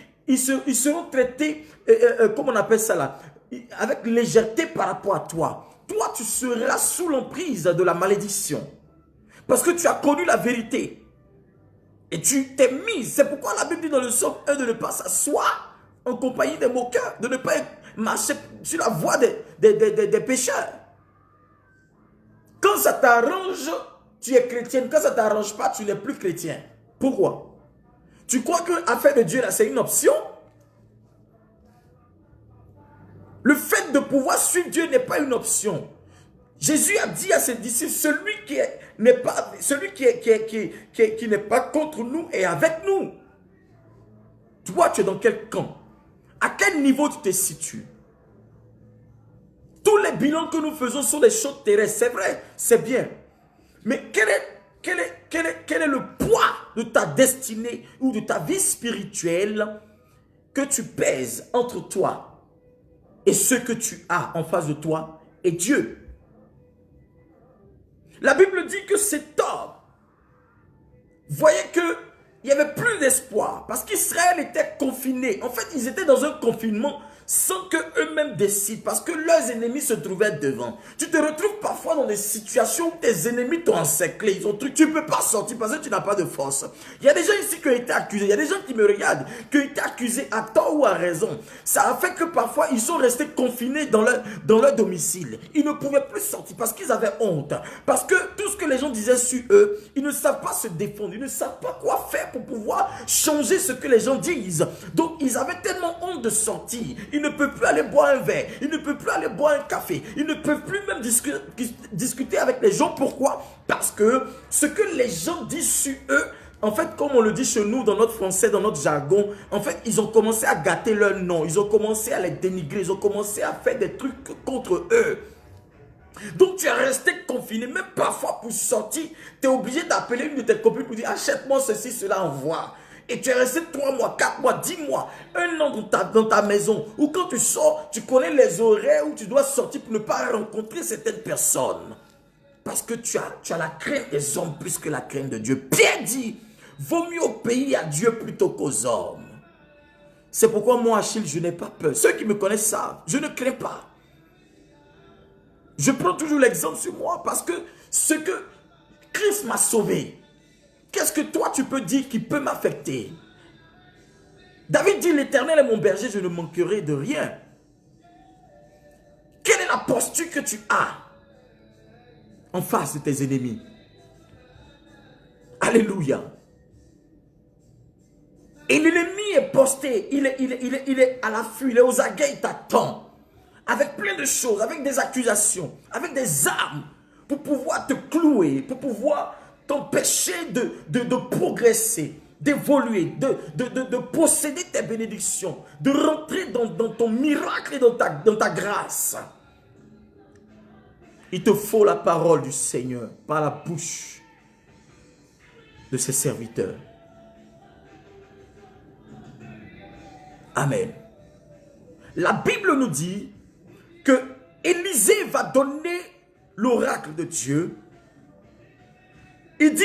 comment on appelle ça là, avec légèreté par rapport à toi. Toi, tu seras sous l'emprise de la malédiction. Parce que tu as connu la vérité. Et tu t'es mis. C'est pourquoi la Bible dit dans le psaume 1 de ne pas s'asseoir en compagnie des moqueurs, de ne pas marcher sur la voie des pécheurs. Quand ça t'arrange, tu es chrétien. Quand ça ne t'arrange pas, tu n'es plus chrétien. Pourquoi? Tu crois que l'affaire de Dieu, là, c'est une option? Le fait de pouvoir suivre Dieu n'est pas une option. Jésus a dit à ses disciples, celui qui n'est pas contre nous est avec nous. Toi, tu es dans quel camp? À quel niveau tu te situes? Tous les bilans que nous faisons sont des choses terrestres. C'est vrai, c'est bien. Mais quel est le poids de ta destinée ou de ta vie spirituelle que tu pèses entre toi et ce que tu as en face de toi et Dieu? La Bible dit que cet homme voyait qu'il n'y avait plus d'espoir parce qu'Israël était confiné. En fait, ils étaient dans un confinement sans qu'eux-mêmes décident parce que leurs ennemis se trouvaient devant. Tu te retrouves parfois dans des situations où tes ennemis t'ont encerclé. Ils ont truc, tu ne peux pas sortir parce que tu n'as pas de force. Il y a des gens ici qui ont été accusés. Il y a des gens qui me regardent, qui ont été accusés à tort ou à raison. Ça a fait que parfois ils sont restés confinés dans leur domicile. Ils ne pouvaient plus sortir parce qu'ils avaient honte. Parce que tout ce que les gens disaient sur eux, ils ne savent pas se défendre. Ils ne savent pas quoi faire pour pouvoir changer ce que les gens disent. Donc ils avaient tellement honte de sortir. Ils ne peuvent plus aller boire un verre. Ils ne peuvent plus aller boire un café. Ils ne peuvent plus même discuter avec les gens. Pourquoi? Parce que ce que les gens disent sur eux, en fait, comme on le dit chez nous, dans notre français, dans notre jargon, en fait, ils ont commencé à gâter leur nom. Ils ont commencé à les dénigrer. Ils ont commencé à faire des trucs contre eux. Donc, tu es resté confiné. Même parfois, pour sortir, tu es obligé d'appeler une de tes copines pour dire, achète-moi ceci, cela, envoie. Et tu es resté 3 mois, 4 mois, 10 mois, 1 an dans ta maison. Ou quand tu sors, tu connais les horaires où tu dois sortir pour ne pas rencontrer certaines personnes. Parce que tu as la crainte des hommes plus que la crainte de Dieu. Pierre dit, vaut mieux obéir à Dieu plutôt qu'aux hommes. C'est pourquoi moi, Achille, je n'ai pas peur. Ceux qui me connaissent savent, je ne crains pas. Je prends toujours l'exemple sur moi parce que ce que Christ m'a sauvé, qu'est-ce que toi tu peux dire qui peut m'affecter? David dit, l'Éternel est mon berger, je ne manquerai de rien. Quelle est la posture que tu as en face de tes ennemis? Alléluia. Et l'ennemi est posté, il est à l'affût, il est aux aguets, il t'attend. Avec plein de choses, avec des accusations, avec des armes, pour pouvoir te clouer, pour pouvoir t'empêcher de progresser, d'évoluer, de posséder tes bénédictions, de rentrer dans ton miracle et dans ta grâce. Il te faut la parole du Seigneur par la bouche de ses serviteurs. Amen. La Bible nous dit que Élisée va donner l'oracle de Dieu. Il dit,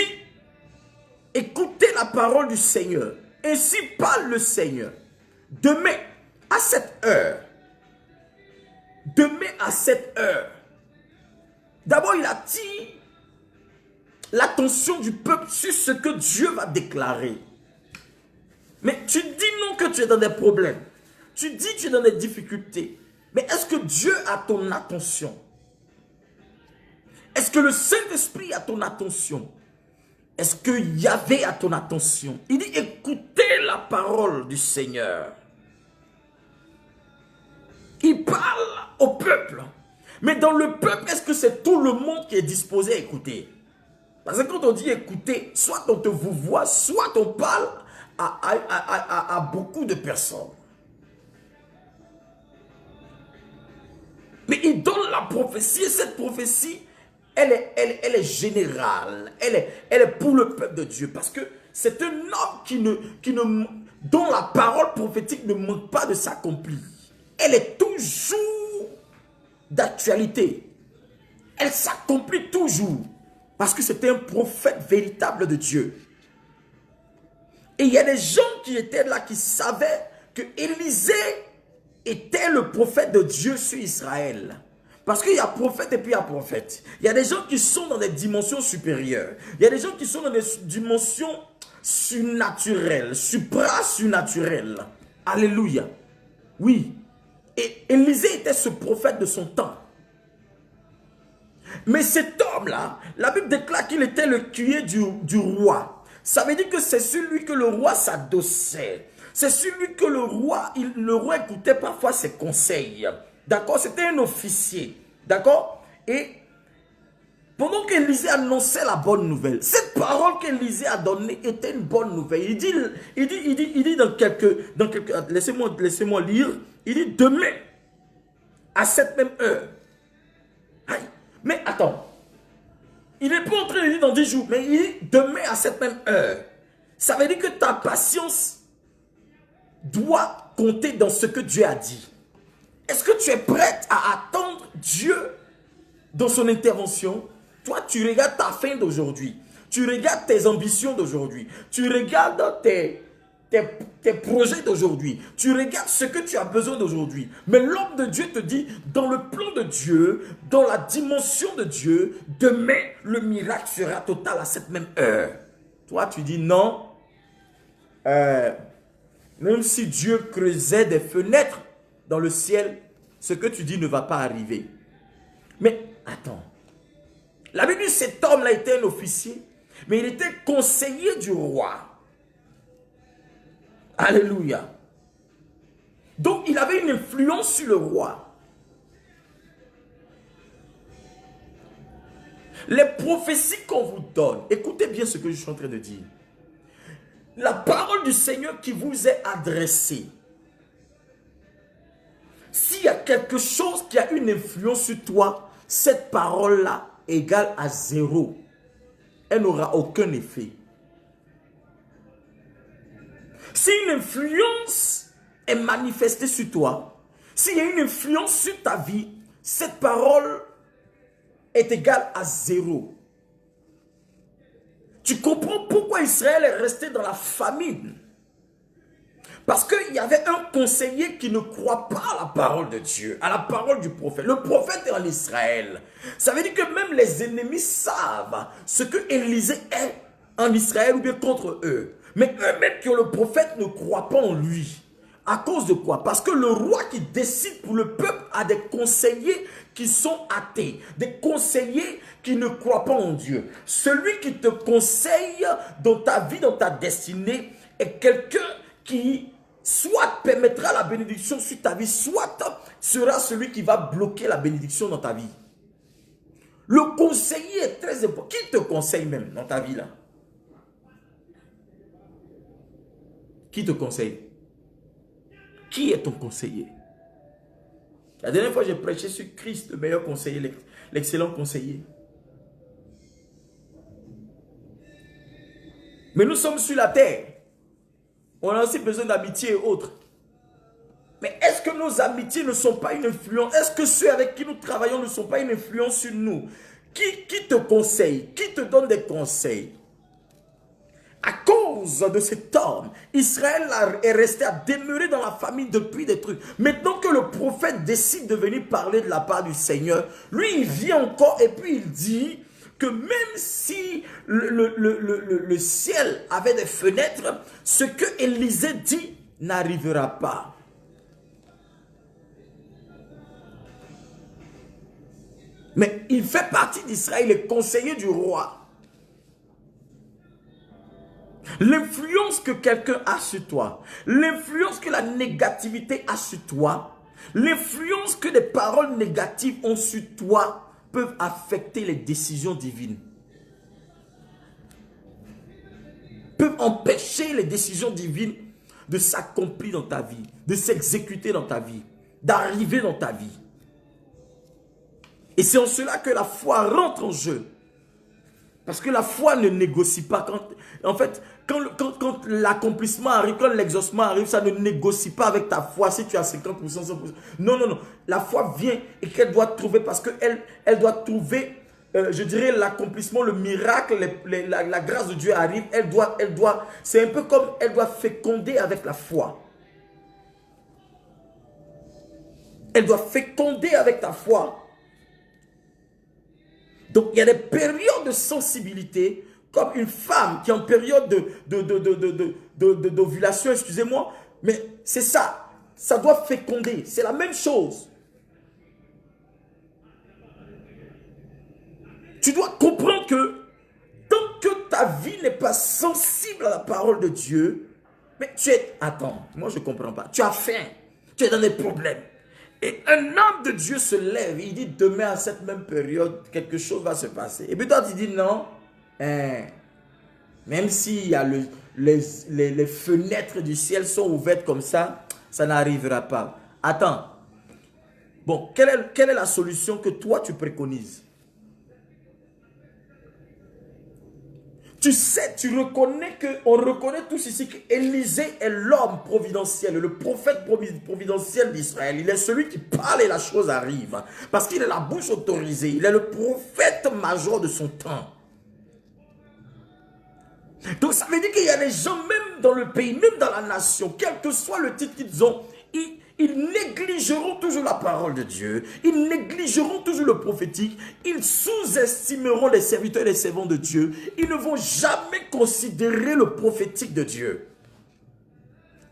écoutez la parole du Seigneur. Ainsi parle le Seigneur. Demain à cette heure. Demain à cette heure. D'abord, il attire l'attention du peuple sur ce que Dieu va déclarer. Mais tu dis non que tu es dans des problèmes. Tu dis que tu es dans des difficultés. Mais est-ce que Dieu a ton attention? Est-ce que le Saint-Esprit a ton attention? Est-ce que Yahvé a ton attention? Il dit, écoutez la parole du Seigneur. Il parle au peuple. Mais dans le peuple, est-ce que c'est tout le monde qui est disposé à écouter? Parce que quand on dit écouter, soit on te vous voit, soit on parle à beaucoup de personnes. Mais il donne la prophétie et cette prophétie, elle est générale. Elle est pour le peuple de Dieu. Parce que c'est un homme dont la parole prophétique ne manque pas de s'accomplir. Elle est toujours d'actualité. Elle s'accomplit toujours. Parce que c'était un prophète véritable de Dieu. Et il y a des gens qui étaient là, qui savaient que Élisée était le prophète de Dieu sur Israël. Parce qu'il y a prophète et puis il y a prophète. Il y a des gens qui sont dans des dimensions supérieures. Il y a des gens qui sont dans des dimensions surnaturel, supra-surnaturel. Alléluia. Oui. Et Élisée était ce prophète de son temps. Mais cet homme-là, la Bible déclare qu'il était le cueillier du roi. Ça veut dire que c'est celui que le roi s'adossait. C'est celui que le roi écoutait parfois ses conseils. D'accord? C'était un officier. D'accord? Et pendant qu'Élisée annonçait la bonne nouvelle, cette parole qu'Élisée a donnée était une bonne nouvelle. Il dit dans quelques laissez-moi lire, il dit demain, à cette même heure. Aïe, mais attends, il n'est pas en train de dire dans 10 jours, mais il dit demain à cette même heure. Ça veut dire que ta patience doit compter dans ce que Dieu a dit. Est-ce que tu es prête à attendre Dieu dans son intervention? Toi, tu regardes ta fin d'aujourd'hui. Tu regardes tes ambitions d'aujourd'hui. Tu regardes tes projets d'aujourd'hui. Tu regardes ce que tu as besoin d'aujourd'hui. Mais l'homme de Dieu te dit, dans le plan de Dieu, dans la dimension de Dieu, demain, le miracle sera total à cette même heure. Toi, tu dis non. Même si Dieu creusait des fenêtres dans le ciel, ce que tu dis ne va pas arriver. Mais attends. La Bible dit cet homme-là était un officier, mais il était conseiller du roi. Alléluia. Donc il avait une influence sur le roi. Les prophéties qu'on vous donne, écoutez bien ce que je suis en train de dire. La parole du Seigneur qui vous est adressée, s'il y a quelque chose qui a une influence sur toi, cette parole-là égale à 0. Elle n'aura aucun effet. Si une influence est manifestée sur toi, s'il y a une influence sur ta vie, cette parole est égale à 0. Tu comprends pourquoi Israël est resté dans la famine? Parce qu'il y avait un conseiller qui ne croit pas à la parole de Dieu, à la parole du prophète. Le prophète est en Israël. Ça veut dire que même les ennemis savent ce que Élisée est en Israël ou bien contre eux. Mais eux-mêmes que le prophète ne croit pas en lui. À cause de quoi? Parce que le roi qui décide pour le peuple a des conseillers qui sont athées. Des conseillers qui ne croient pas en Dieu. Celui qui te conseille dans ta vie, dans ta destinée, est quelqu'un qui soit permettra la bénédiction sur ta vie, soit sera celui qui va bloquer la bénédiction dans ta vie. Le conseiller est très important. Qui te conseille même dans ta vie là? Qui te conseille? Qui est ton conseiller? La dernière fois, j'ai prêché sur Christ, le meilleur conseiller, l'excellent conseiller. Mais nous sommes sur la terre. On a aussi besoin d'amitié et autres. Mais est-ce que nos amitiés ne sont pas une influence? Est-ce que ceux avec qui nous travaillons ne sont pas une influence sur nous? Qui te conseille? Qui te donne des conseils? À cause de cet homme, Israël est resté à demeurer dans la famille depuis des trucs. Maintenant que le prophète décide de venir parler de la part du Seigneur, lui il vient encore et puis il dit que même si le ciel avait des fenêtres, ce que Élisée dit n'arrivera pas. Mais il fait partie d'Israël, il est conseiller du roi. L'influence que quelqu'un a sur toi, l'influence que la négativité a sur toi, l'influence que des paroles négatives ont sur toi peuvent affecter les décisions divines. Peuvent empêcher les décisions divines de s'accomplir dans ta vie, de s'exécuter dans ta vie, d'arriver dans ta vie. Et c'est en cela que la foi rentre en jeu. Parce que la foi ne négocie pas. En fait, quand l'accomplissement arrive, quand l'exaucement arrive, ça ne négocie pas avec ta foi si tu as 50%, 100%. Non, non, non. La foi vient et qu'elle doit trouver, parce qu'elle doit trouver, je dirais, l'accomplissement, le miracle, la grâce de Dieu arrive. C'est un peu comme elle doit féconder avec la foi. Elle doit féconder avec ta foi. Donc, il y a des périodes de sensibilité comme une femme qui est en période d'ovulation, excusez-moi, mais c'est ça. Ça doit féconder. C'est la même chose. Tu dois comprendre que tant que ta vie n'est pas sensible à la parole de Dieu, mais tu es... Attends, moi je ne comprends pas. Tu as faim. Tu es dans des problèmes. Et un homme de Dieu se lève. Il dit demain à cette même période, quelque chose va se passer. Et puis toi tu dis non. Même s'il y a les fenêtres du ciel sont ouvertes comme ça n'arrivera pas. Attends. Bon, quelle est la solution que toi tu préconises? Tu sais, on reconnaît tous ici qu'Élisée est l'homme providentiel, le prophète providentiel d'Israël. Il est celui qui parle et la chose arrive. Parce qu'il est la bouche autorisée. Il est le prophète major de son temps. Donc ça veut dire qu'il y a des gens, même dans le pays, même dans la nation, quel que soit le titre qu'ils ont, ils négligeront toujours la parole de Dieu, ils négligeront toujours le prophétique, ils sous-estimeront les serviteurs et les servants de Dieu, ils ne vont jamais considérer le prophétique de Dieu.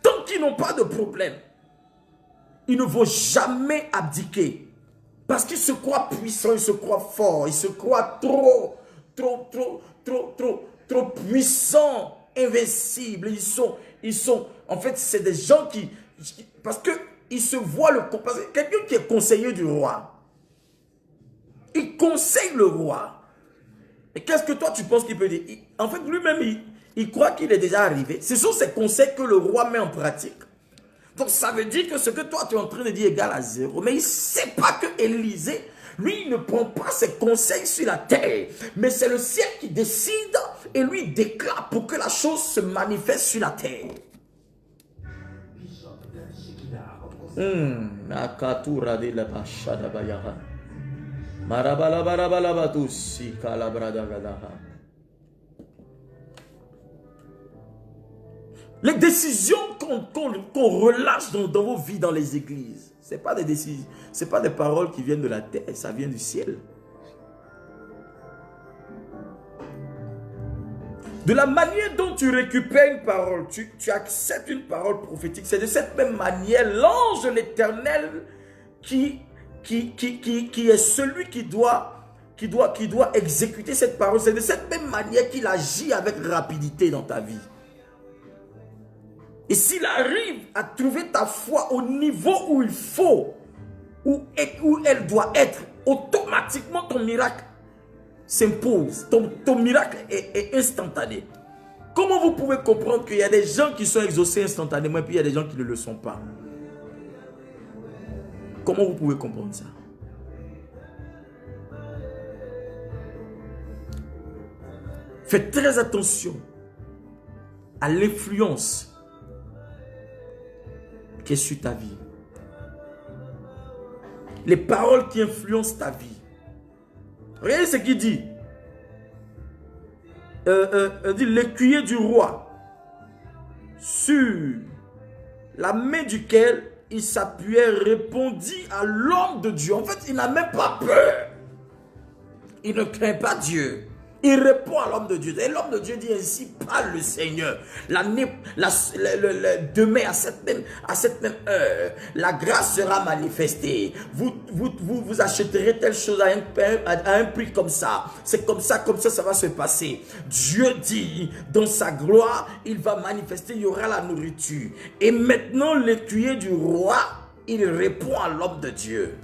Tant qu'ils n'ont pas de problème, ils ne vont jamais abdiquer. Parce qu'ils se croient puissants, ils se croient forts, ils se croient trop puissants, invincibles. Ils sont, en fait, c'est des gens qui parce que il se voit quelqu'un qui est conseiller du roi. Il conseille le roi. Et qu'est-ce que toi tu penses qu'il peut dire? En fait, lui-même, il croit qu'il est déjà arrivé. Ce sont ces conseils que le roi met en pratique. Donc ça veut dire que ce que toi tu es en train de dire est égal à 0. Mais il ne sait pas que Élisée, lui, il ne prend pas ses conseils sur la terre. Mais c'est le ciel qui décide et lui déclare pour que la chose se manifeste sur la terre. Akatura de la Bashada Bayara. Marabala Barabala Batusi Kalabrada Gadaha. Les décisions qu'on relâche dans vos vies, dans les églises, ce n'est pas des décisions, ce n'est pas des paroles qui viennent de la terre, ça vient du ciel. De la manière dont tu récupères une parole, tu acceptes une parole prophétique, c'est de cette même manière l'ange de l'Éternel qui est celui qui doit exécuter cette parole. C'est de cette même manière qu'il agit avec rapidité dans ta vie. Et s'il arrive à trouver ta foi au niveau où il faut, où elle doit être, automatiquement ton miracle s'impose. Ton miracle est instantané. Comment vous pouvez comprendre qu'il y a des gens qui sont exaucés instantanément et puis il y a des gens qui ne le sont pas? Comment vous pouvez comprendre ça? Faites très attention à l'influence qui est sur ta vie. Les paroles qui influencent ta vie. Regardez ce qu'il dit. Dit l'écuyer du roi, sur la main duquel il s'appuyait, répondit à l'homme de Dieu. En fait, il n'a même pas peur. Il ne craint pas Dieu. Il répond à l'homme de Dieu. Et l'homme de Dieu dit ainsi, parle le Seigneur. Demain à cette même heure, la grâce sera manifestée. Vous achèterez telle chose à un prix comme ça. C'est comme ça, ça va se passer. Dieu dit, dans sa gloire, il va manifester, il y aura la nourriture. Et maintenant, l'écuyer du roi, il répond à l'homme de Dieu.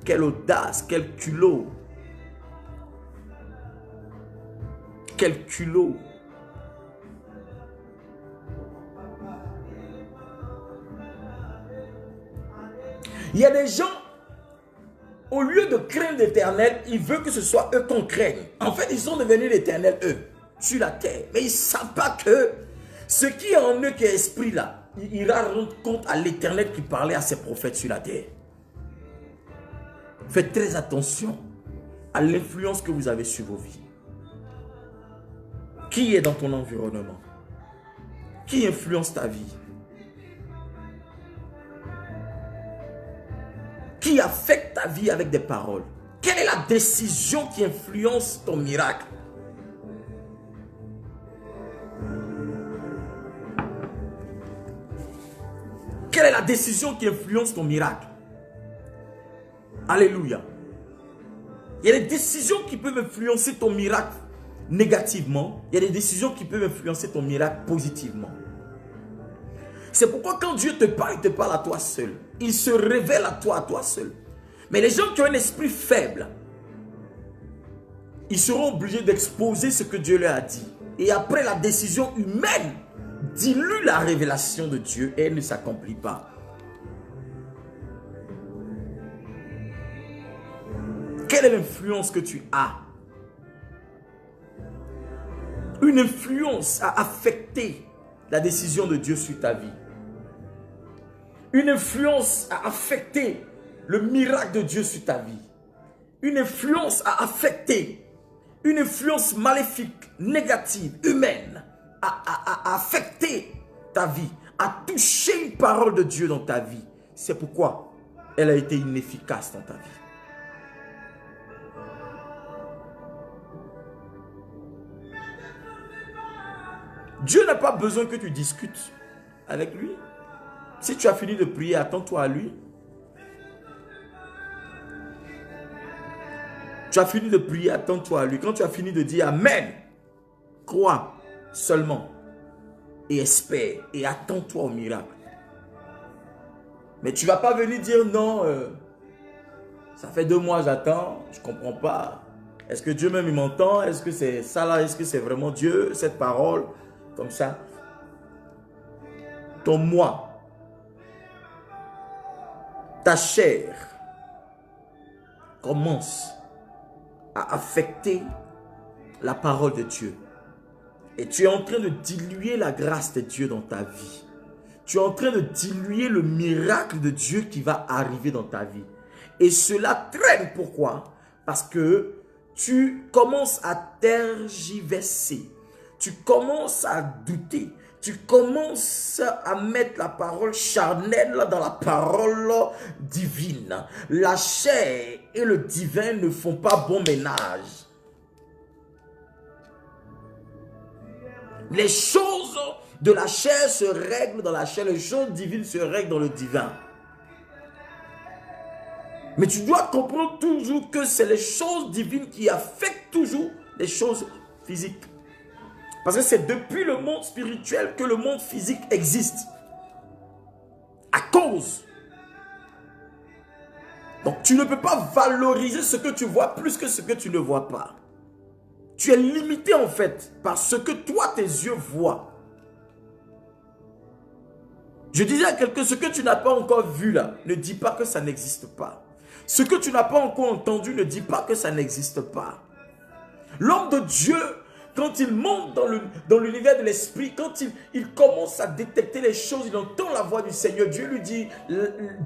Quelle audace, quel culot. Quel culot. Il y a des gens, au lieu de craindre l'Éternel, ils veulent que ce soit eux qu'on craigne. En fait, ils sont devenus l'Éternel, eux, sur la terre. Mais ils ne savent pas que ce qui est en eux, qui est esprit là, il ira rendre compte à l'Éternel qui parlait à ses prophètes sur la terre. Faites très attention à l'influence que vous avez sur vos vies. Qui est dans ton environnement? Qui influence ta vie? Qui affecte ta vie avec des paroles? Quelle est la décision qui influence ton miracle? Quelle est la décision qui influence ton miracle? Alléluia. Il y a des décisions qui peuvent influencer ton miracle négativement. Il y a des décisions qui peuvent influencer ton miracle positivement. C'est pourquoi quand Dieu te parle, il te parle à toi seul. Il se révèle à toi seul. Mais les gens qui ont un esprit faible, ils seront obligés d'exposer ce que Dieu leur a dit. Et après, la décision humaine dilue la révélation de Dieu et elle ne s'accomplit pas. Quelle est l'influence que tu as? Une influence a affecté la décision de Dieu sur ta vie. Une influence a affecté le miracle de Dieu sur ta vie. Une influence a affecté, une influence maléfique, négative, humaine, a affecté ta vie, a touché une parole de Dieu dans ta vie. C'est pourquoi elle a été inefficace dans ta vie. Dieu n'a pas besoin que tu discutes avec lui. Si tu as fini de prier, attends-toi à lui. Tu as fini de prier, attends-toi à lui. Quand tu as fini de dire Amen, crois seulement et espère et attends-toi au miracle. Mais tu ne vas pas venir dire non, ça fait 2 mois j'attends, je ne comprends pas. Est-ce que Dieu même il m'entend? Est-ce que c'est ça là? Est-ce que c'est vraiment Dieu, cette parole? Comme ça. Ton moi, ta chair commence à affecter la parole de Dieu. Et tu es en train de diluer la grâce de Dieu dans ta vie. Tu es en train de diluer le miracle de Dieu qui va arriver dans ta vie. Et cela traîne. Pourquoi? Parce que tu commences à tergiverser. Tu commences à douter. Tu commences à mettre la parole charnelle dans la parole divine. La chair et le divin ne font pas bon ménage. Les choses de la chair se règlent dans la chair. Les choses divines se règlent dans le divin. Mais tu dois comprendre toujours que c'est les choses divines qui affectent toujours les choses physiques. Parce que c'est depuis le monde spirituel que le monde physique existe. À cause. Donc tu ne peux pas valoriser ce que tu vois plus que ce que tu ne vois pas. Tu es limité en fait par ce que toi tes yeux voient. Je disais à quelqu'un, ce que tu n'as pas encore vu là, ne dis pas que ça n'existe pas. Ce que tu n'as pas encore entendu, ne dis pas que ça n'existe pas. L'homme de Dieu, quand il monte dans l'univers de l'esprit, quand il commence à détecter les choses, il entend la voix du Seigneur. Dieu lui dit,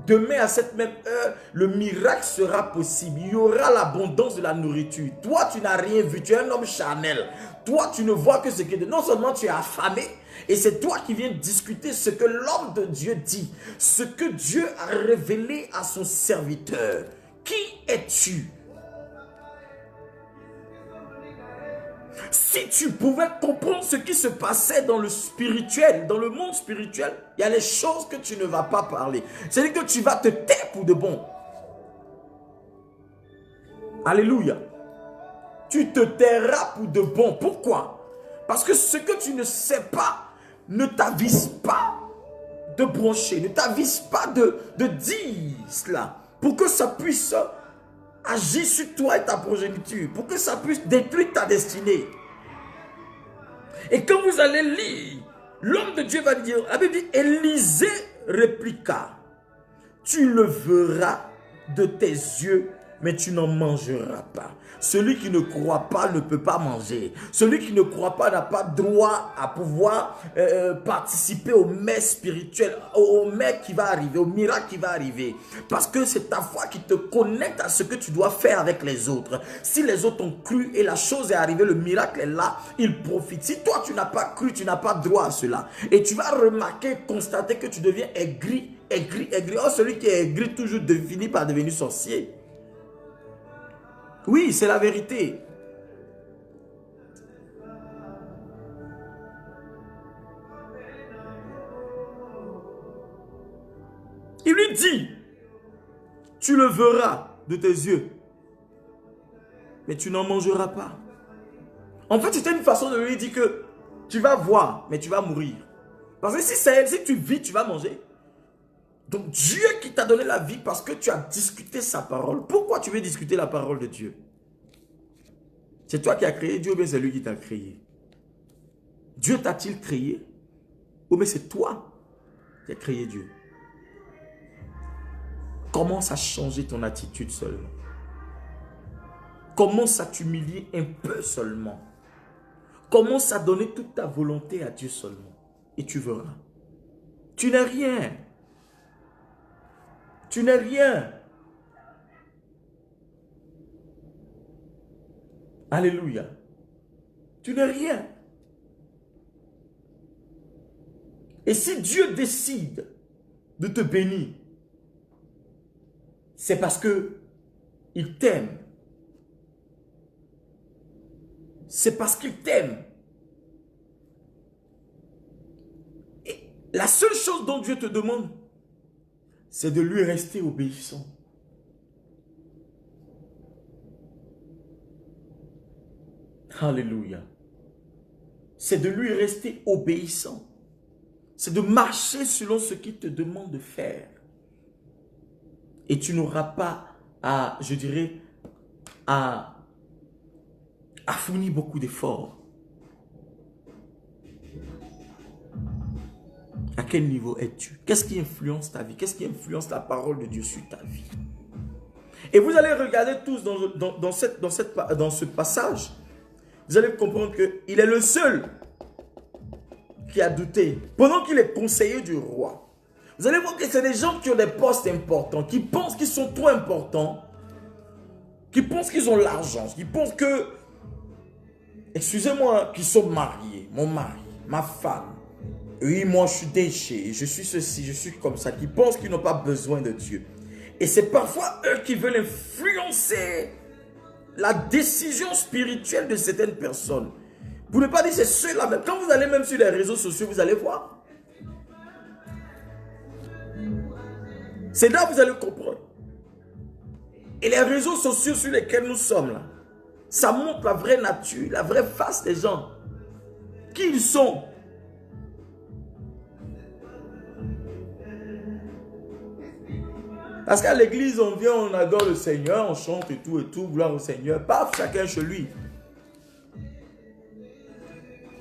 demain à cette même heure, le miracle sera possible. Il y aura l'abondance de la nourriture. Toi, tu n'as rien vu. Tu es un homme charnel. Toi, tu ne vois que ce qui est... Non seulement tu es affamé, et c'est toi qui viens discuter ce que l'homme de Dieu dit. Ce que Dieu a révélé à son serviteur. Qui es-tu? Si tu pouvais comprendre ce qui se passait dans le spirituel, dans le monde spirituel, il y a les choses que tu ne vas pas parler. C'est-à-dire que tu vas te taire pour de bon. Alléluia. Tu te tairas pour de bon. Pourquoi? Parce que ce que tu ne sais pas ne t'avise pas de broncher, ne t'avise pas de dire cela. Pour que ça puisse agir sur toi et ta progéniture, pour que ça puisse détruire ta destinée. Et quand vous allez lire, l'homme de Dieu va dire, la Bible dit, Élisée répliqua, tu le verras de tes yeux, mais tu n'en mangeras pas. Celui qui ne croit pas ne peut pas manger. Celui qui ne croit pas n'a pas droit à pouvoir participer au mets spirituel, au mets qui va arriver, au miracle qui va arriver. Parce que c'est ta foi qui te connecte à ce que tu dois faire avec les autres. Si les autres ont cru et la chose est arrivée, le miracle est là, ils profitent. Si toi tu n'as pas cru, tu n'as pas droit à cela. Et tu vas remarquer, constater que tu deviens aigri, aigri, aigri. Oh, celui qui est aigri toujours finit par devenir sorcier. Oui, c'est la vérité. Il lui dit, tu le verras de tes yeux, mais tu n'en mangeras pas. En fait, c'était une façon de lui dire que tu vas voir, mais tu vas mourir. Parce que si tu vis, tu vas manger. Donc Dieu qui t'a donné la vie parce que tu as discuté sa parole. Pourquoi tu veux discuter la parole de Dieu? C'est toi qui as créé Dieu ou bien c'est lui qui t'a créé? Dieu t'a-t-il créé? Ou bien c'est toi qui as créé Dieu? Commence à changer ton attitude seulement. Commence à t'humilier un peu seulement. Commence à donner toute ta volonté à Dieu seulement. Et tu verras. Tu n'es rien. Tu n'es rien. Alléluia. Tu n'es rien. Et si Dieu décide de te bénir, c'est parce que il t'aime. C'est parce qu'il t'aime. Et la seule chose dont Dieu te demande, c'est de lui rester obéissant. Alléluia. C'est de lui rester obéissant. C'est de marcher selon ce qu'il te demande de faire. Et tu n'auras pas à, je dirais, à fournir beaucoup d'efforts. À quel niveau es-tu? Qu'est-ce qui influence ta vie? Qu'est-ce qui influence la parole de Dieu sur ta vie? Et vous allez regarder tous dans ce passage, vous allez comprendre qu'il est le seul qui a douté. Pendant qu'il est conseiller du roi, vous allez voir que c'est des gens qui ont des postes importants, qui pensent qu'ils sont trop importants, qui pensent qu'ils ont l'argent, qui pensent que, excusez-moi, qu'ils sont mariés, mon mari, ma femme. Oui, moi je suis déchet, je suis ceci, je suis comme ça, qui pensent qu'ils n'ont pas besoin de Dieu. Et c'est parfois eux qui veulent influencer la décision spirituelle de certaines personnes. Pour ne pas dire c'est ceux-là, mais quand vous allez même sur les réseaux sociaux, vous allez voir. C'est là que vous allez comprendre. Et les réseaux sociaux sur lesquels nous sommes là, ça montre la vraie nature, la vraie face des gens. Qui ils sont. Parce qu'à l'église, on vient, on adore le Seigneur, on chante et tout, gloire au Seigneur. Paf, chacun chez lui.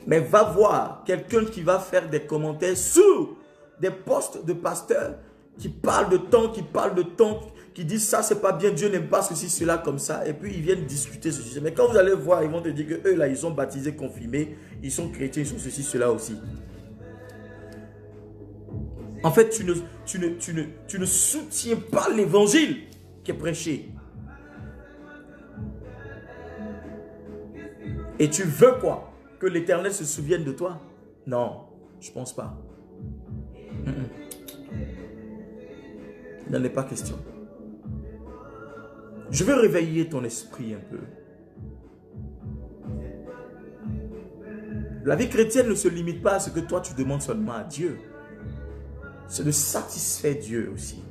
Mais va voir quelqu'un qui va faire des commentaires sur des posts de pasteurs qui parlent de temps, qui disent ça, c'est pas bien, Dieu n'aime pas ceci, cela, comme ça. Et puis ils viennent discuter ce sujet. Mais quand vous allez voir, ils vont te dire que eux là, ils sont baptisés, confirmés, ils sont chrétiens, ils sont ceci, cela aussi. En fait, tu ne soutiens pas l'évangile qui est prêché. Et tu veux quoi? Que l'Éternel se souvienne de toi? Non, je ne pense pas. Il n'en est pas question. Je veux réveiller ton esprit un peu. La vie chrétienne ne se limite pas à ce que toi tu demandes seulement à Dieu. C'est de satisfaire Dieu aussi.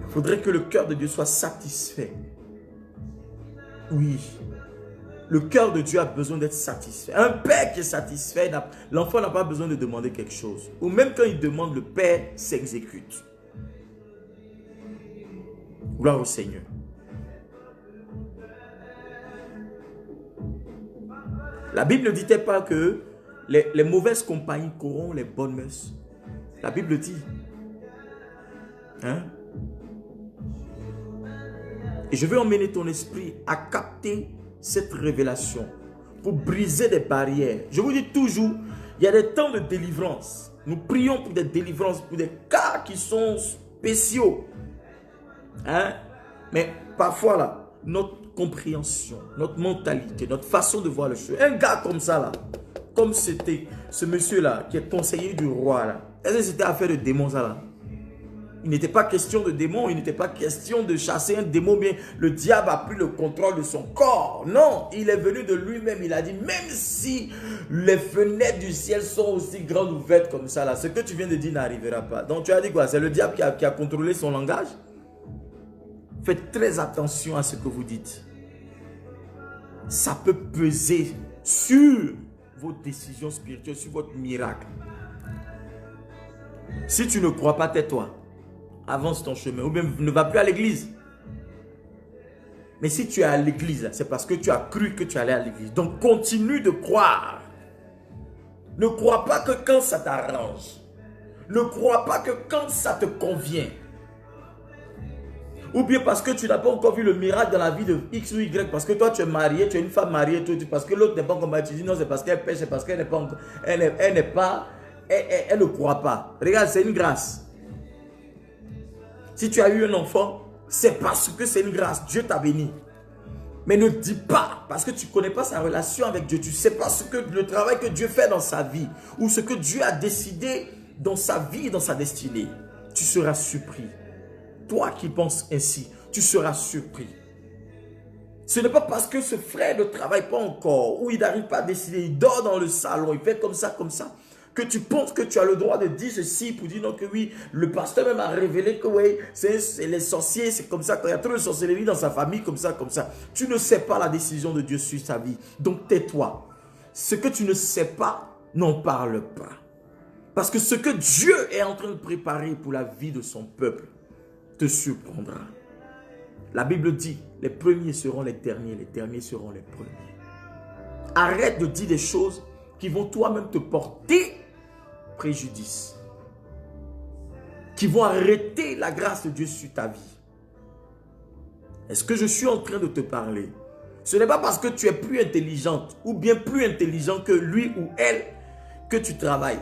Il faudrait que le cœur de Dieu soit satisfait. Oui. Le cœur de Dieu a besoin d'être satisfait. Un père qui est satisfait, l'enfant n'a pas besoin de demander quelque chose. Ou même quand il demande, le père s'exécute. Gloire au Seigneur. La Bible ne dit pas que les mauvaises compagnies corrompent les bonnes mœurs. La Bible dit. Hein? Et je veux emmener ton esprit à capter cette révélation pour briser des barrières. Je vous dis toujours, il y a des temps de délivrance. Nous prions pour des délivrances, pour des cas qui sont spéciaux. Hein? Mais parfois là, notre compréhension, notre mentalité, notre façon de voir les choses. Un gars comme ça là, comme c'était ce monsieur là qui est conseiller du roi là. Est-ce que c'était affaire de démons ça là? Il n'était pas question de démon, il n'était pas question de chasser un démon, bien le diable a pris le contrôle de son corps. Non, il est venu de lui-même, il a dit, même si les fenêtres du ciel sont aussi grandes ouvertes comme ça, là, ce que tu viens de dire n'arrivera pas. Donc tu as dit quoi? C'est le diable qui a contrôlé son langage? Faites très attention à ce que vous dites. Ça peut peser sur vos décisions spirituelles, sur votre miracle. Si tu ne crois pas, tais-toi. Avance ton chemin. Ou bien ne va plus à l'église. Mais si tu es à l'église, c'est parce que tu as cru que tu allais à l'église. Donc continue de croire. Ne crois pas que quand ça t'arrange. Ne crois pas que quand ça te convient. Ou bien parce que tu n'as pas encore vu le miracle dans la vie de X ou Y. Parce que toi tu es marié, tu es une femme mariée. Parce que l'autre n'est pas encore mariée. Tu dis non, c'est parce qu'elle pêche, c'est parce qu'elle n'est pas encore. Elle ne croit pas. Regarde, c'est une grâce. Si tu as eu un enfant, c'est parce que c'est une grâce. Dieu t'a béni. Mais ne dis pas, parce que tu ne connais pas sa relation avec Dieu. Tu ne sais pas le travail que Dieu fait dans sa vie. Ou ce que Dieu a décidé dans sa vie et dans sa destinée. Tu seras surpris. Toi qui penses ainsi, tu seras surpris. Ce n'est pas parce que ce frère ne travaille pas encore, ou il n'arrive pas à décider, il dort dans le salon, il fait comme ça, que tu penses que tu as le droit de dire ceci pour dire non que oui, le pasteur même a révélé que oui, c'est les sorciers, c'est comme ça, quand il y a trop de sorcellerie dans sa famille, comme ça. Tu ne sais pas la décision de Dieu sur sa vie. Donc tais-toi. Ce que tu ne sais pas, n'en parle pas. Parce que ce que Dieu est en train de préparer pour la vie de son peuple te surprendra. La Bible dit, les premiers seront les derniers seront les premiers. Arrête de dire des choses qui vont toi-même te porter préjudice, qui vont arrêter la grâce de Dieu sur ta vie. Est-ce que je suis en train de te parler? Ce n'est pas parce que tu es plus intelligente ou bien plus intelligent que lui ou elle que tu travailles.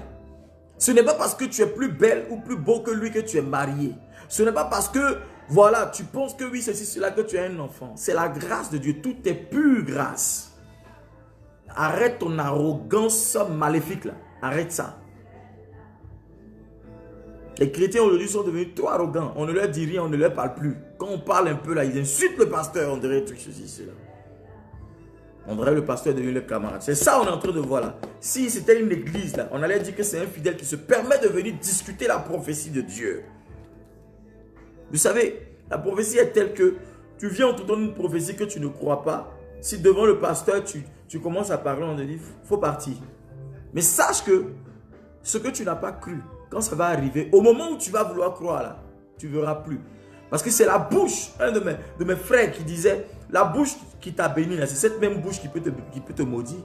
Ce n'est pas parce que tu es plus belle ou plus beau que lui que tu es marié. Ce n'est pas parce que, voilà, tu penses que oui, ceci, cela, que tu as un enfant. C'est la grâce de Dieu. Tout est pure grâce. Arrête ton arrogance maléfique là. Arrête ça. Les chrétiens aujourd'hui sont devenus trop arrogants. On ne leur dit rien, on ne leur parle plus. Quand on parle un peu là, ils insultent le pasteur. On dirait truc ceci, cela. On dirait le pasteur devient le camarade. C'est ça on est en train de voir là. Si c'était une église là, on allait dire que c'est un fidèle qui se permet de venir discuter la prophétie de Dieu. Vous savez, la prophétie est telle que tu viens, on te donne une prophétie que tu ne crois pas. Si devant le pasteur, tu commences à parler, on te dit, il faut partir. Mais sache que ce que tu n'as pas cru, quand ça va arriver, au moment où tu vas vouloir croire là, tu ne verras plus. Parce que c'est la bouche, un de mes frères qui disait, la bouche qui t'a béni, c'est cette même bouche qui peut te maudire.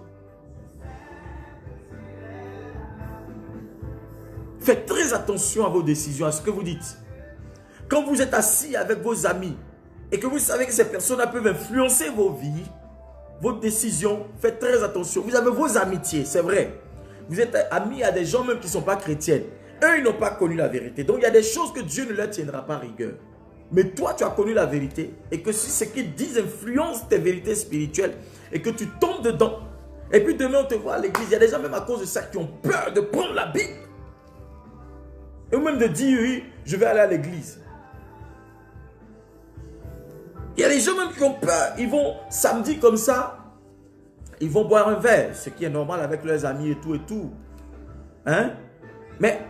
Faites très attention à vos décisions, à ce que vous dites. Quand vous êtes assis avec vos amis et que vous savez que ces personnes peuvent influencer vos vies, vos décisions, faites très attention. Vous avez vos amitiés, c'est vrai. Vous êtes amis à des gens même qui ne sont pas chrétiens. Eux, ils n'ont pas connu la vérité. Donc, il y a des choses que Dieu ne leur tiendra pas rigueur. Mais toi, tu as connu la vérité et que si ce qu'ils disent influence tes vérités spirituelles et que tu tombes dedans, et puis demain, on te voit à l'église, il y a des gens même à cause de ça qui ont peur de prendre la Bible. Et même de dire, oui, je vais aller à l'église. Il y a des gens même qui ont peur. Ils vont samedi comme ça, ils vont boire un verre, ce qui est normal avec leurs amis et tout. Hein? Mais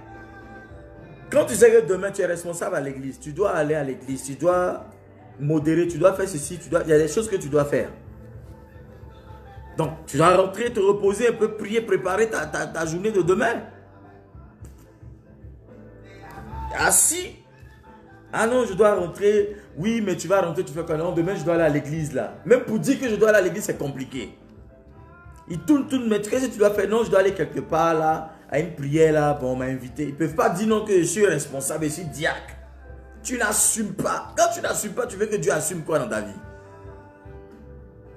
quand tu sais que demain tu es responsable à l'église, tu dois aller à l'église, tu dois modérer, tu dois faire ceci, il y a des choses que tu dois faire. Donc tu dois rentrer, te reposer un peu, prier, préparer ta journée de demain. Assis. Ah non, je dois rentrer. Oui, mais tu vas rentrer, tu fais quoi? Non, demain je dois aller à l'église là. Même pour dire que je dois aller à l'église, c'est compliqué. Ils tournent, mais qu'est-ce que tu dois faire? Non, je dois aller quelque part là, à une prière là, bon, on m'a invité. Ils ne peuvent pas dire non que je suis responsable, je suis diacre. Tu n'assumes pas. Quand tu n'assumes pas, tu veux que Dieu assume quoi dans ta vie?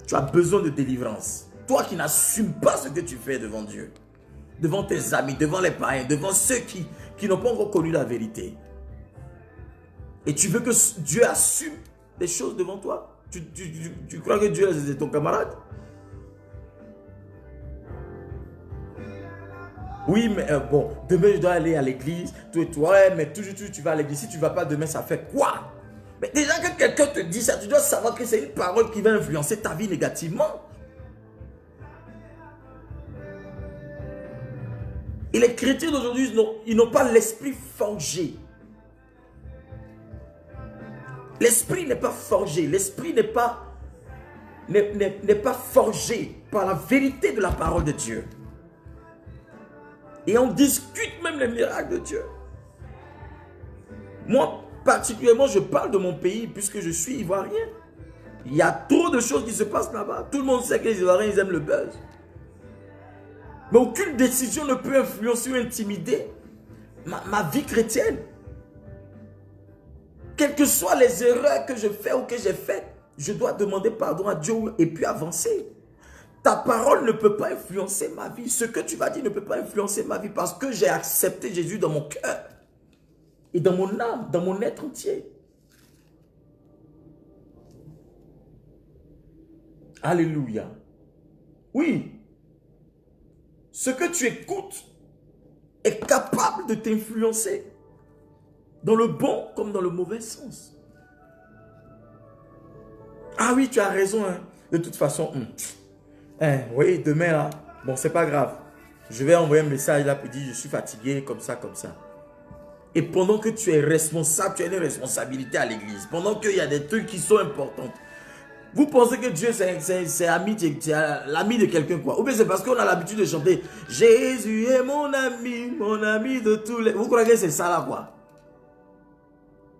Tu as besoin de délivrance. Toi qui n'assumes pas ce que tu fais devant Dieu, devant tes amis, devant les païens, devant ceux qui n'ont pas encore connu la vérité. Et tu veux que Dieu assume des choses devant toi? Tu crois que Dieu est ton camarade? Oui, mais bon, demain je dois aller à l'église. Ouais, mais toujours tu vas à l'église. Si tu ne vas pas demain, ça fait quoi? Mais déjà que quelqu'un te dit ça, tu dois savoir que c'est une parole qui va influencer ta vie négativement. Et les chrétiens d'aujourd'hui, ils n'ont pas l'esprit forgé. L'esprit n'est pas forgé. L'esprit n'est pas forgé par la vérité de la parole de Dieu. Et on discute même les miracles de Dieu. Moi, particulièrement, je parle de mon pays puisque je suis ivoirien. Il y a trop de choses qui se passent là-bas. Tout le monde sait que les Ivoiriens, ils aiment le buzz. Mais aucune décision ne peut influencer ou intimider ma vie chrétienne. Quelles que soient les erreurs que je fais ou que j'ai faites, je dois demander pardon à Dieu et puis avancer. Ta parole ne peut pas influencer ma vie. Ce que tu vas dire ne peut pas influencer ma vie parce que j'ai accepté Jésus dans mon cœur et dans mon âme, dans mon être entier. Alléluia. Oui. Ce que tu écoutes est capable de t'influencer dans le bon comme dans le mauvais sens. Ah oui, tu as raison. Hein. De toute façon, oui, demain là, bon, c'est pas grave. Je vais envoyer un message là pour dire je suis fatigué, comme ça, comme ça. Et pendant que tu es responsable, tu as une responsabilité à l'église. Pendant qu'il y a des trucs qui sont importants. Vous pensez que Dieu c'est l'ami de quelqu'un quoi? Ou bien c'est parce qu'on a l'habitude de chanter Jésus est mon ami de tous les... Vous croyez que c'est ça là quoi?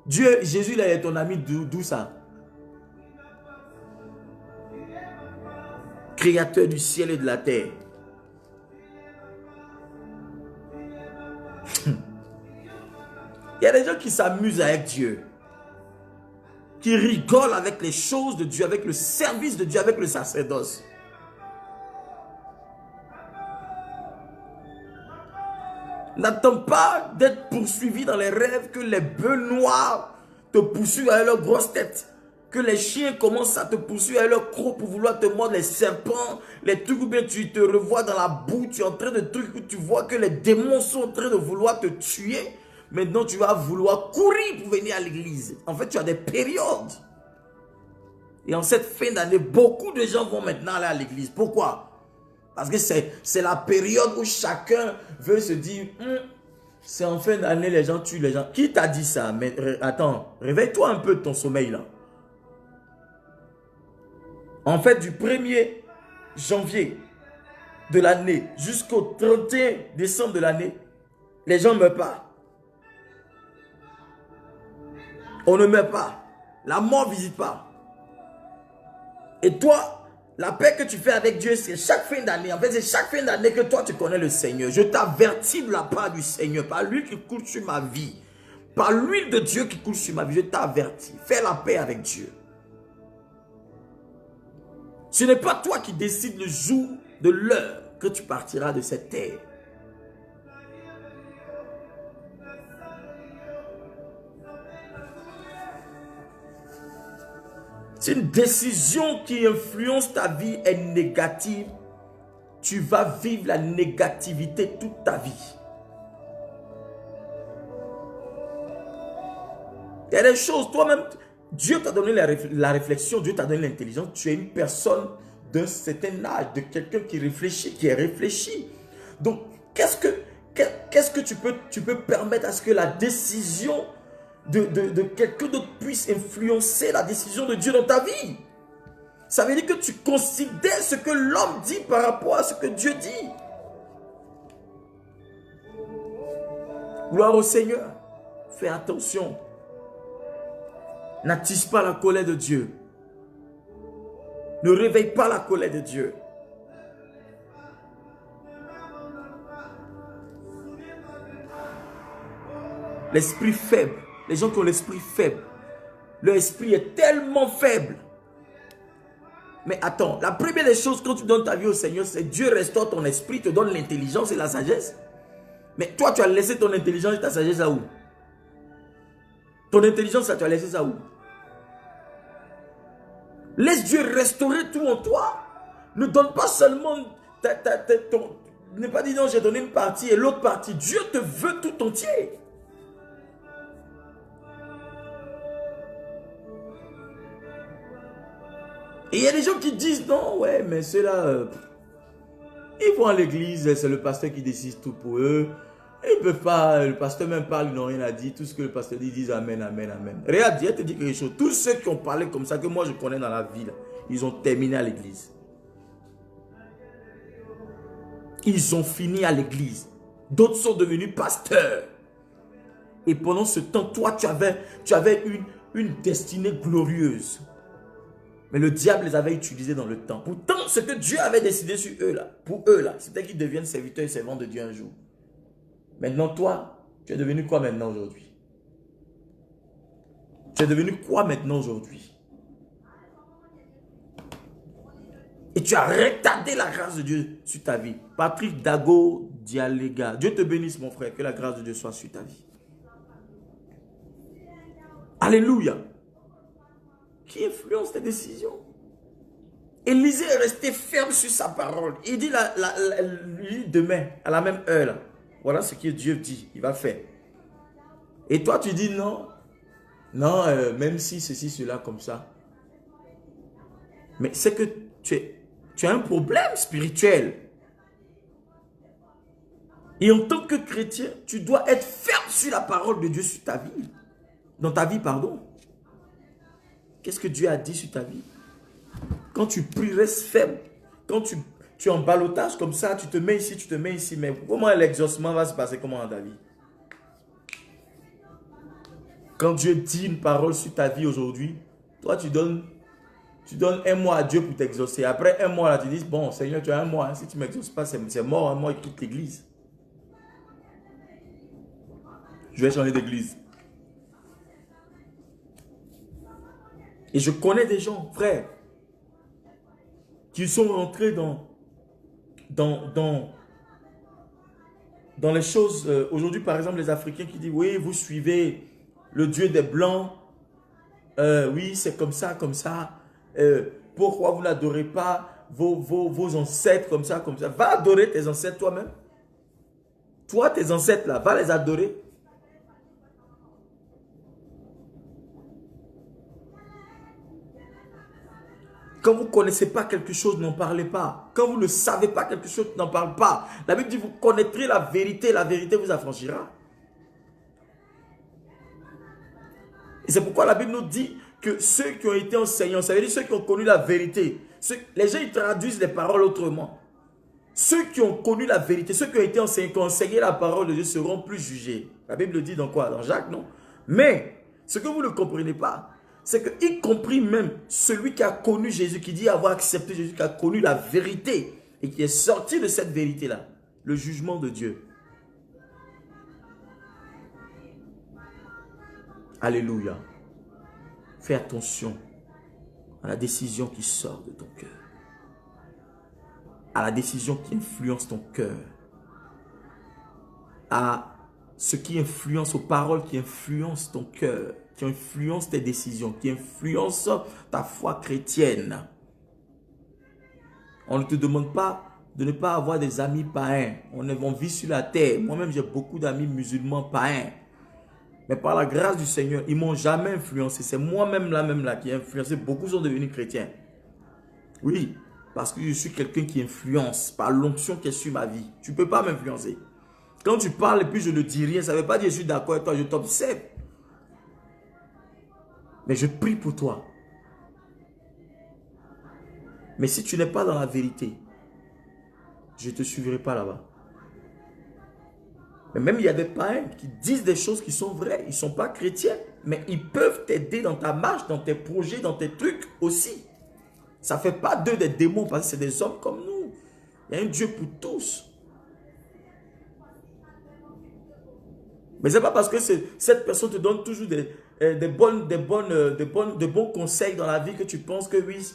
Jésus là est ton ami d'où ça? Créateur du ciel et de la terre. Il y a des gens qui s'amusent avec Dieu. Qui rigolent avec les choses de Dieu, avec le service de Dieu, avec le sacerdoce. N'attends pas d'être poursuivi dans les rêves, que les bœufs noirs te poursuivent avec leur grosse tête. Que les chiens commencent à te poursuivre avec leur crocs pour vouloir te mordre, les serpents, les trucs où bien tu te revois dans la boue, tu es en train de trucs où tu vois que les démons sont en train de vouloir te tuer. Maintenant, tu vas vouloir courir pour venir à l'église. En fait, tu as des périodes. Et en cette fin d'année, beaucoup de gens vont maintenant aller à l'église. Pourquoi? Parce que c'est la période où chacun veut se dire, c'est en fin d'année, les gens tuent les gens. Qui t'a dit ça? Mais attends, réveille-toi un peu de ton sommeil là. En fait, du 1er janvier de l'année jusqu'au 31 décembre de l'année, les gens ne meurent pas. On ne meurt pas. La mort ne visite pas. Et toi, la paix que tu fais avec Dieu, c'est chaque fin d'année. En fait, c'est chaque fin d'année que toi, tu connais le Seigneur. Je t'avertis de la part du Seigneur, par lui qui coule sur ma vie. Par l'huile de Dieu qui coule sur ma vie, je t'avertis. Fais la paix avec Dieu. Ce n'est pas toi qui décides le jour de l'heure que tu partiras de cette terre. Si une décision qui influence ta vie est négative, tu vas vivre la négativité toute ta vie. Il y a des choses, toi-même, Dieu t'a donné la réflexion, Dieu t'a donné l'intelligence. Tu es une personne d'un certain âge, de quelqu'un qui réfléchit, qui est réfléchi. Donc, qu'est-ce que tu peux permettre à ce que la décision de quelqu'un d'autre puisse influencer la décision de Dieu dans ta vie? Ça veut dire que tu considères ce que l'homme dit par rapport à ce que Dieu dit. Gloire au Seigneur. Fais attention. N'attise pas la colère de Dieu. Ne réveille pas la colère de Dieu. L'esprit faible. Les gens qui ont l'esprit faible. Leur esprit est tellement faible. Mais attends, la première des choses quand tu donnes ta vie au Seigneur, c'est Dieu restaure ton esprit, te donne l'intelligence et la sagesse. Mais toi, tu as laissé ton intelligence et ta sagesse à où? Ton intelligence, tu as laissé ça où? Laisse Dieu restaurer tout en toi. Ne donne pas seulement ne pas dire non, j'ai donné une partie et l'autre partie. Dieu te veut tout entier. Et il y a des gens qui disent non, ouais, mais ceux-là, ils vont à l'église, c'est le pasteur qui décide tout pour eux. Ils ne peuvent pas, le pasteur même parle, ils n'ont rien à dire. Tout ce que le pasteur dit, ils disent amen, amen, amen. Regarde, Dieu te dit quelque chose. Tous ceux qui ont parlé comme ça, que moi je connais dans la ville, ils ont terminé à l'église. Ils ont fini à l'église. D'autres sont devenus pasteurs. Et pendant ce temps, toi, tu avais une destinée glorieuse. Mais le diable les avait utilisés dans le temps. Pourtant, ce que Dieu avait décidé sur eux, là, pour eux, là, c'était qu'ils deviennent serviteurs et servants de Dieu un jour. Maintenant, toi, tu es devenu quoi maintenant aujourd'hui? Tu es devenu quoi maintenant aujourd'hui? Et tu as retardé la grâce de Dieu sur ta vie. Patrick Dago Dialega. Dieu te bénisse, mon frère. Que la grâce de Dieu soit sur ta vie. Alléluia. Qui influence tes décisions? Élisée est resté ferme sur sa parole. Il dit lui demain, à la même heure, là, voilà ce que Dieu dit, il va faire. Et toi, tu dis non. Non, même si ceci, cela, comme ça. Mais c'est que tu as un problème spirituel. Et en tant que chrétien, tu dois être ferme sur la parole de Dieu sur ta vie. Dans ta vie, pardon. Qu'est-ce que Dieu a dit sur ta vie? Quand tu pries, reste ferme. Quand tu es en ballottage comme ça, tu te mets ici, tu te mets ici. Mais comment l'exaucement va se passer? Comment dans ta vie? Quand Dieu dit une parole sur ta vie aujourd'hui, toi tu donnes un mois à Dieu pour t'exaucer. Après un mois, là, tu dis, bon Seigneur, tu as un mois. Hein. Si tu ne m'exauces pas, c'est mort. Un mois, il quitte l'église. Je vais changer d'église. Et je connais des gens, frères, qui sont rentrés dans les choses. Aujourd'hui, par exemple, les Africains qui disent, oui, vous suivez le Dieu des Blancs. Oui, c'est comme ça, comme ça. Pourquoi vous n'adorez pas vos ancêtres comme ça, comme ça? Va adorer tes ancêtres toi-même. Toi, tes ancêtres là, va les adorer. Quand vous ne connaissez pas quelque chose, n'en parlez pas. Quand vous ne savez pas quelque chose, n'en parlez pas. La Bible dit, vous connaîtrez la vérité vous affranchira. Et c'est pourquoi la Bible nous dit que ceux qui ont été enseignants, ça veut dire ceux qui ont connu la vérité. Les gens, ils traduisent les paroles autrement. Ceux qui ont connu la vérité, ceux qui ont été enseignés, qui ont enseigné la parole de Dieu seront plus jugés. La Bible le dit dans quoi? Dans Jacques, non? Mais, ce que vous ne comprenez pas, c'est que, y compris même celui qui a connu Jésus, qui dit avoir accepté Jésus, qui a connu la vérité et qui est sorti de cette vérité-là, le jugement de Dieu. Alléluia. Fais attention à la décision qui sort de ton cœur. À la décision qui influence ton cœur. À ce qui influence, aux paroles qui influencent ton cœur, qui influencent tes décisions, qui influencent ta foi chrétienne. On ne te demande pas de ne pas avoir des amis païens. On vit sur la terre. Moi-même, j'ai beaucoup d'amis musulmans païens. Mais par la grâce du Seigneur, ils ne m'ont jamais influencé. C'est moi-même là qui ai influencé. Beaucoup sont devenus chrétiens. Oui, parce que je suis quelqu'un qui influence par l'onction qui est sur ma vie. Tu ne peux pas m'influencer. Quand tu parles et puis je ne dis rien, ça ne veut pas dire que je suis d'accord avec toi, je t'observe. Mais je prie pour toi. Mais si tu n'es pas dans la vérité, je ne te suivrai pas là-bas. Mais même il y a des païens qui disent des choses qui sont vraies. Ils ne sont pas chrétiens, mais ils peuvent t'aider dans ta marche, dans tes projets, dans tes trucs aussi. Ça ne fait pas d'eux des démons parce que c'est des hommes comme nous. Il y a un Dieu pour tous. Mais ce n'est pas parce que cette personne te donne toujours de bons conseils dans la vie que tu penses que oui,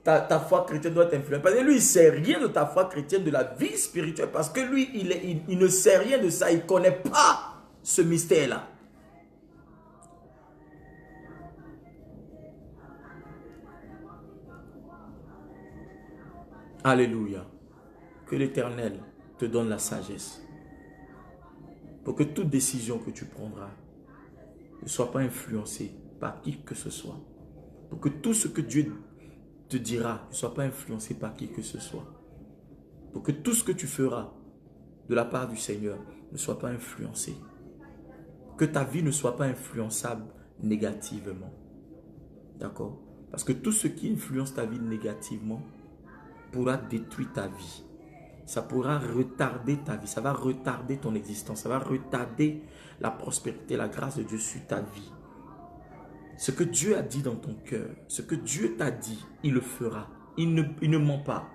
ta foi chrétienne doit t'influencer. Parce que lui, il ne sait rien de ta foi chrétienne, de la vie spirituelle. Parce que lui, il ne sait rien de ça. Il ne connaît pas ce mystère-là. Alléluia. Que l'Éternel te donne la sagesse. Pour que toute décision que tu prendras ne soit pas influencée par qui que ce soit. Pour que tout ce que Dieu te dira ne soit pas influencé par qui que ce soit. Pour que tout ce que tu feras de la part du Seigneur ne soit pas influencé. Que ta vie ne soit pas influençable négativement. D'accord? Parce que tout ce qui influence ta vie négativement pourra détruire ta vie. Ça pourra retarder ta vie. Ça va retarder ton existence. Ça va retarder la prospérité, la grâce de Dieu sur ta vie. Ce que Dieu a dit dans ton cœur, ce que Dieu t'a dit, il le fera. Il ne ment pas.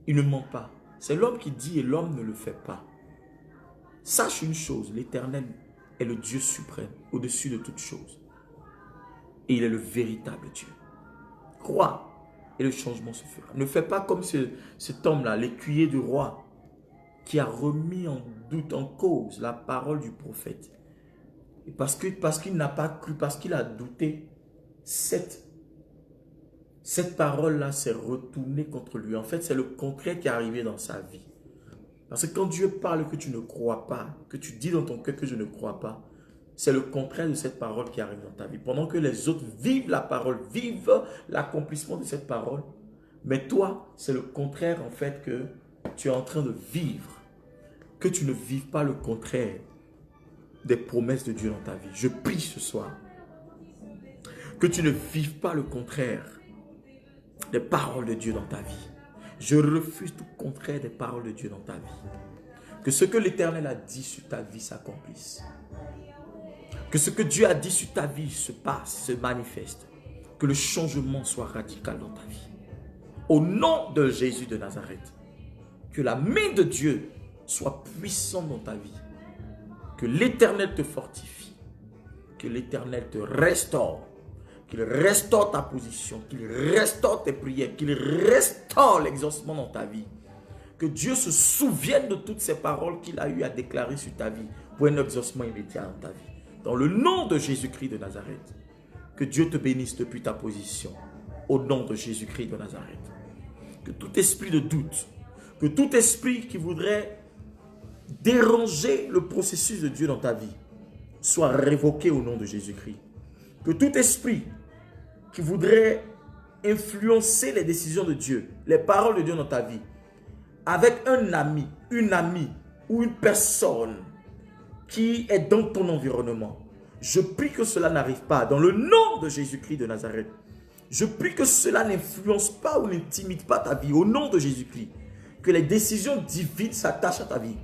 Il ne ment pas. C'est l'homme qui dit et l'homme ne le fait pas. Sache une chose, l'Éternel est le Dieu suprême, au-dessus de toutes choses. Et il est le véritable Dieu. Crois et le changement se fera. Ne fais pas comme cet homme-là, l'écuyer du roi, qui a remis en doute, en cause la parole du prophète. Et parce qu'il n'a pas cru, parce qu'il a douté, cette parole-là s'est retournée contre lui. En fait, c'est le contraire qui est arrivé dans sa vie. Parce que quand Dieu parle que tu ne crois pas, que tu dis dans ton cœur que je ne crois pas, c'est le contraire de cette parole qui arrive dans ta vie. Pendant que les autres vivent la parole, vivent l'accomplissement de cette parole, mais toi, c'est le contraire en fait que tu es en train de vivre. Que tu ne vives pas le contraire des promesses de Dieu dans ta vie. Je prie ce soir que tu ne vives pas le contraire des paroles de Dieu dans ta vie. Je refuse tout contraire des paroles de Dieu dans ta vie. Que ce que l'Éternel a dit sur ta vie s'accomplisse. Que ce que Dieu a dit sur ta vie se passe, se manifeste. Que le changement soit radical dans ta vie. Au nom de Jésus de Nazareth, que la main de Dieu soit puissante dans ta vie. Que l'Éternel te fortifie. Que l'Éternel te restaure. Qu'il restaure ta position. Qu'il restaure tes prières. Qu'il restaure l'exaucement dans ta vie. Que Dieu se souvienne de toutes ces paroles qu'il a eu à déclarer sur ta vie. Pour un exaucement immédiat dans ta vie. Dans le nom de Jésus-Christ de Nazareth. Que Dieu te bénisse depuis ta position. Au nom de Jésus-Christ de Nazareth. Que tout esprit de doute. Que tout esprit qui voudrait déranger le processus de Dieu dans ta vie soit révoqué au nom de Jésus-Christ. Que tout esprit qui voudrait influencer les décisions de Dieu, les paroles de Dieu dans ta vie, avec un ami, une amie ou une personne qui est dans ton environnement, je prie que cela n'arrive pas dans le nom de Jésus-Christ de Nazareth. Je prie que cela n'influence pas ou n'intimide pas ta vie au nom de Jésus-Christ. Que les décisions divines s'attachent à ta vie.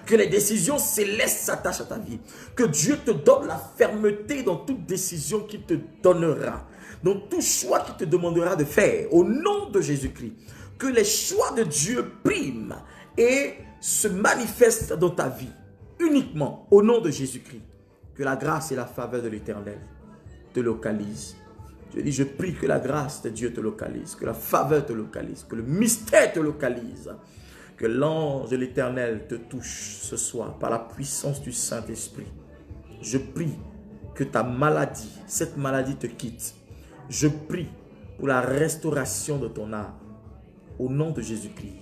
Que les décisions célestes s'attachent à ta vie. Que Dieu te donne la fermeté dans toute décision qu'il te donnera. Dans tout choix qu'il te demandera de faire. Au nom de Jésus-Christ. Que les choix de Dieu priment et se manifestent dans ta vie. Uniquement au nom de Jésus-Christ. Que la grâce et la faveur de l'Éternel te localisent. Je dis, je prie que la grâce de Dieu te localise. Que la faveur te localise. Que le mystère te localise. Que l'ange de l'Éternel te touche ce soir par la puissance du Saint-Esprit. Je prie que ta maladie, cette maladie te quitte. Je prie pour la restauration de ton âme. Au nom de Jésus-Christ.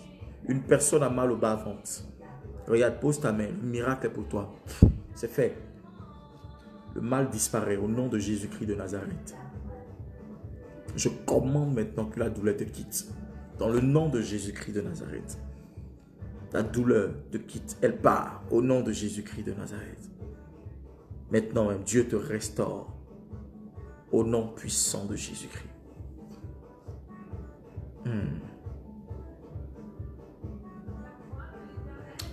Une personne a mal au bas-ventre. Regarde, pose ta main. Le miracle est pour toi. C'est fait. Le mal disparaît au nom de Jésus-Christ de Nazareth. Je commande maintenant que la douleur te quitte. Dans le nom de Jésus-Christ de Nazareth. La douleur te quitte, elle part au nom de Jésus-Christ de Nazareth. Maintenant même, Dieu te restaure au nom puissant de Jésus-Christ.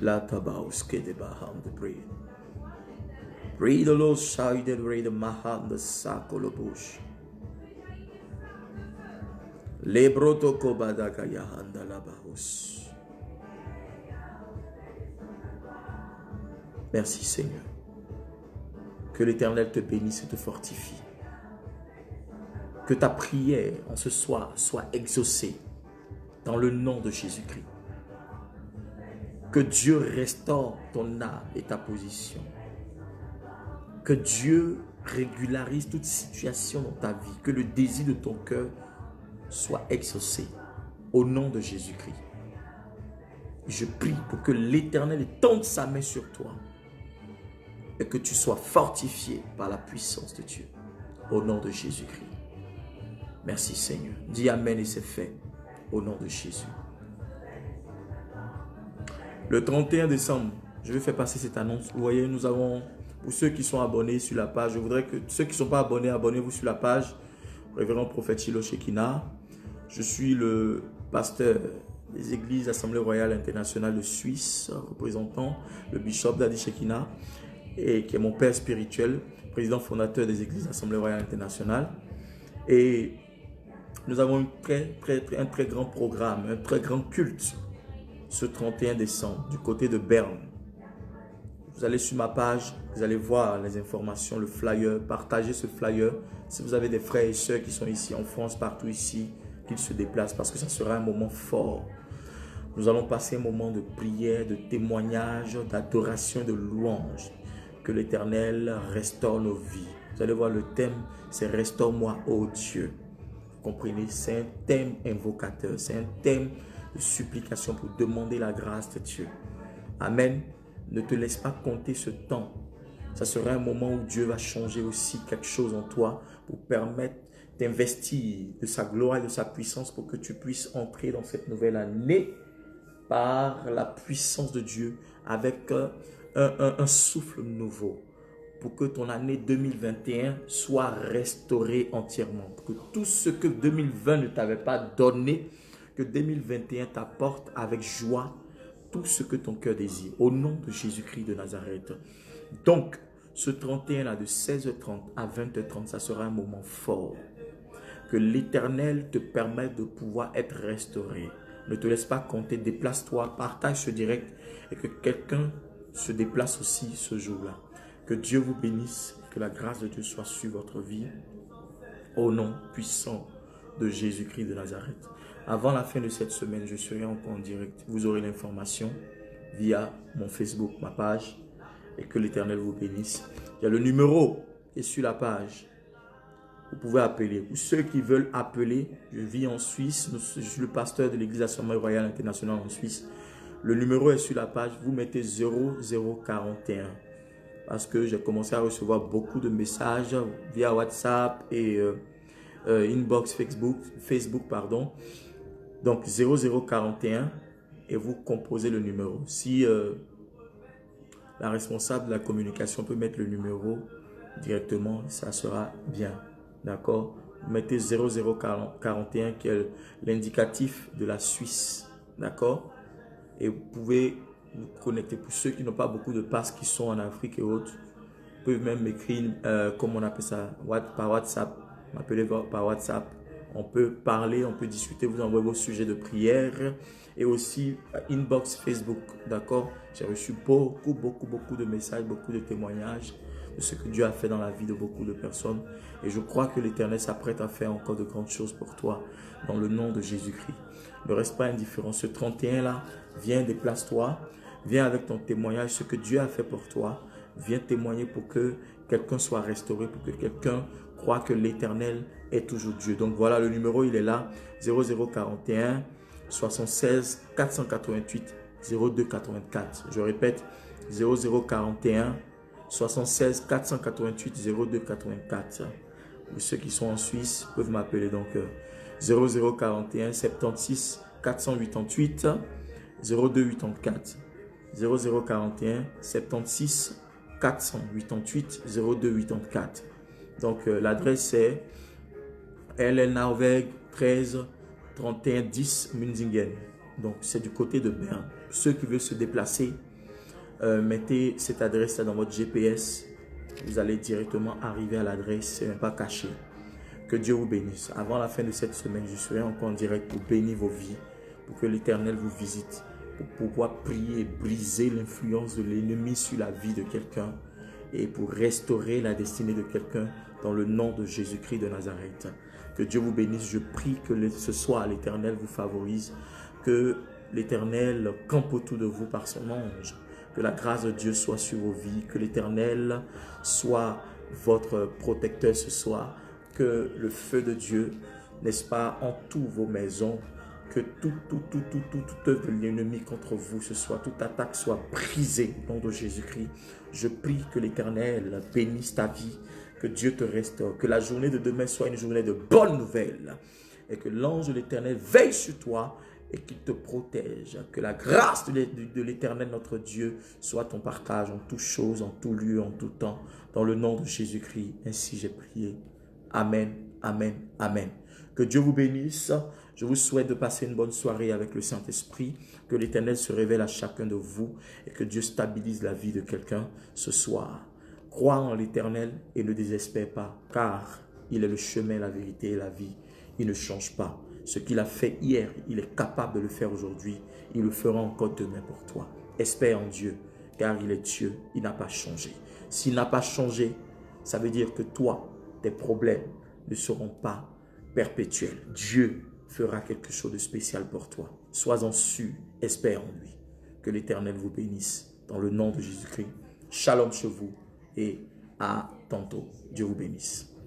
La tabaoske de baham de breathe. Breathe the Lord shouted, breathe the maham the sakolo bush. Lebroto kobadaka yahanda la bahus. Merci Seigneur. Que l'Éternel te bénisse et te fortifie. Que ta prière en ce soir soit exaucée dans le nom de Jésus-Christ. Que Dieu restaure ton âme et ta position. Que Dieu régularise toute situation dans ta vie. Que le désir de ton cœur soit exaucé au nom de Jésus-Christ. Je prie pour que l'Éternel étende sa main sur toi et que tu sois fortifié par la puissance de Dieu. Au nom de Jésus-Christ. Merci Seigneur. Dis Amen et c'est fait. Au nom de Jésus. Le 31 décembre, je vais faire passer cette annonce. Vous voyez, nous avons, pour ceux qui sont abonnés sur la page, je voudrais que ceux qui ne sont pas abonnés, abonnez-vous sur la page. Révérend prophète Shiloh Shekinah. Je suis le pasteur des églises Assemblée Royale Internationale de Suisse, représentant le bishop Dadi Shekinah, et qui est mon père spirituel, président fondateur des églises Assemblée Royale Internationale. Et nous avons un très grand programme, un très grand culte ce 31 décembre du côté de Berne. Vous allez sur ma page, vous allez voir les informations, le flyer, partagez ce flyer. Si vous avez des frères et sœurs qui sont ici en France, partout ici, qu'ils se déplacent parce que ça sera un moment fort. Nous allons passer un moment de prière, de témoignage, d'adoration, de louange. Que l'Éternel restaure nos vies. Vous allez voir le thème, c'est « Restaure-moi, ô Dieu ». Vous comprenez, c'est un thème invocateur, c'est un thème de supplication pour demander la grâce de Dieu. Amen. Ne te laisse pas compter ce temps. Ça sera un moment où Dieu va changer aussi quelque chose en toi pour permettre d'investir de sa gloire et de sa puissance pour que tu puisses entrer dans cette nouvelle année par la puissance de Dieu avec un souffle nouveau. Pour que ton année 2021 soit restaurée entièrement. Pour que tout ce que 2020 ne t'avait pas donné, que 2021 t'apporte avec joie tout ce que ton cœur désire. Au nom de Jésus-Christ de Nazareth. Donc, ce 31 là de 16h30 à 20h30, ça sera un moment fort. Que l'Éternel te permette de pouvoir être restauré. Ne te laisse pas compter, déplace-toi, partage ce direct et que quelqu'un se déplace aussi ce jour-là. Que Dieu vous bénisse, que la grâce de Dieu soit sur votre vie. Au nom puissant de Jésus-Christ de Nazareth. Avant la fin de cette semaine, je serai encore en direct. Vous aurez l'information via mon Facebook, ma page. Et que l'Éternel vous bénisse. Il y a le numéro qui est sur la page. Vous pouvez appeler. Pour ceux qui veulent appeler, je vis en Suisse. Je suis le pasteur de l'église Assemblée Royale Internationale en Suisse. Le numéro est sur la page. Vous mettez 0041. Parce que j'ai commencé à recevoir beaucoup de messages via WhatsApp et inbox Facebook, pardon. Donc 0041 et vous composez le numéro. Si la responsable de la communication peut mettre le numéro directement, ça sera bien. D'accord? Vous mettez 0041 qui est l'indicatif de la Suisse. D'accord? Et vous pouvez vous connecter. Pour ceux qui n'ont pas beaucoup de passes qui sont en Afrique et autres, vous pouvez même m'écrire, comme on appelle ça, par WhatsApp. M'appeler par WhatsApp. On peut parler, on peut discuter, vous envoyez vos sujets de prière et aussi inbox Facebook. D'accord? J'ai reçu beaucoup de messages, beaucoup de témoignages de ce que Dieu a fait dans la vie de beaucoup de personnes. Et je crois que l'Éternel s'apprête à faire encore de grandes choses pour toi dans le nom de Jésus-Christ. Ne reste pas indifférent. Ce 31 là, viens, déplace-toi. Viens avec ton témoignage, ce que Dieu a fait pour toi. Viens témoigner pour que quelqu'un soit restauré, pour que quelqu'un croit que l'Éternel est toujours Dieu. Donc voilà, le numéro, il est là. 0041 76 488 0284. Je répète, 0041 76 488 0284. Ceux qui sont en Suisse peuvent m'appeler donc 0041 76 488 0284. 0041 76 488 0284. Donc l'adresse est LL Narweg 13 31 10 Münzingen. Donc c'est du côté de Berne. Ceux qui veulent se déplacer, mettez cette adresse là dans votre GPS. Vous allez directement arriver à l'adresse, c'est même pas caché. Que Dieu vous bénisse. Avant la fin de cette semaine, je serai encore en direct pour bénir vos vies, pour que l'Éternel vous visite, pour pouvoir prier et briser l'influence de l'ennemi sur la vie de quelqu'un et pour restaurer la destinée de quelqu'un dans le nom de Jésus-Christ de Nazareth. Que Dieu vous bénisse. Je prie que ce soir l'Éternel vous favorise, que l'Éternel campe autour de vous par son ange, que la grâce de Dieu soit sur vos vies, que l'Éternel soit votre protecteur ce soir, que le feu de Dieu, n'est-ce pas, entoure vos maisons, que toute œuvre de l'ennemi contre vous, toute attaque soit brisée au nom de Jésus-Christ. Je prie que l'Éternel bénisse ta vie, que Dieu te restaure, que la journée de demain soit une journée de bonnes nouvelles et que l'ange de l'Éternel veille sur toi et qu'il te protège. Que la grâce de l'Éternel, notre Dieu, soit ton partage en toutes choses, en tout lieu, en tout temps. Dans le nom de Jésus-Christ, ainsi j'ai prié. Amen, amen, amen. Que Dieu vous bénisse. Je vous souhaite de passer une bonne soirée avec le Saint-Esprit. Que l'Éternel se révèle à chacun de vous et que Dieu stabilise la vie de quelqu'un ce soir. Crois en l'Éternel et ne désespère pas, car il est le chemin, la vérité et la vie. Il ne change pas. Ce qu'il a fait hier, il est capable de le faire aujourd'hui. Il le fera encore demain pour toi. Espère en Dieu, car il est Dieu. Il n'a pas changé. S'il n'a pas changé, ça veut dire que toi, tes problèmes ne seront pas perpétuels. Dieu fera quelque chose de spécial pour toi. Sois-en sûr, espère en lui. Que l'Éternel vous bénisse dans le nom de Jésus-Christ. Shalom chez vous et à tantôt. Dieu vous bénisse.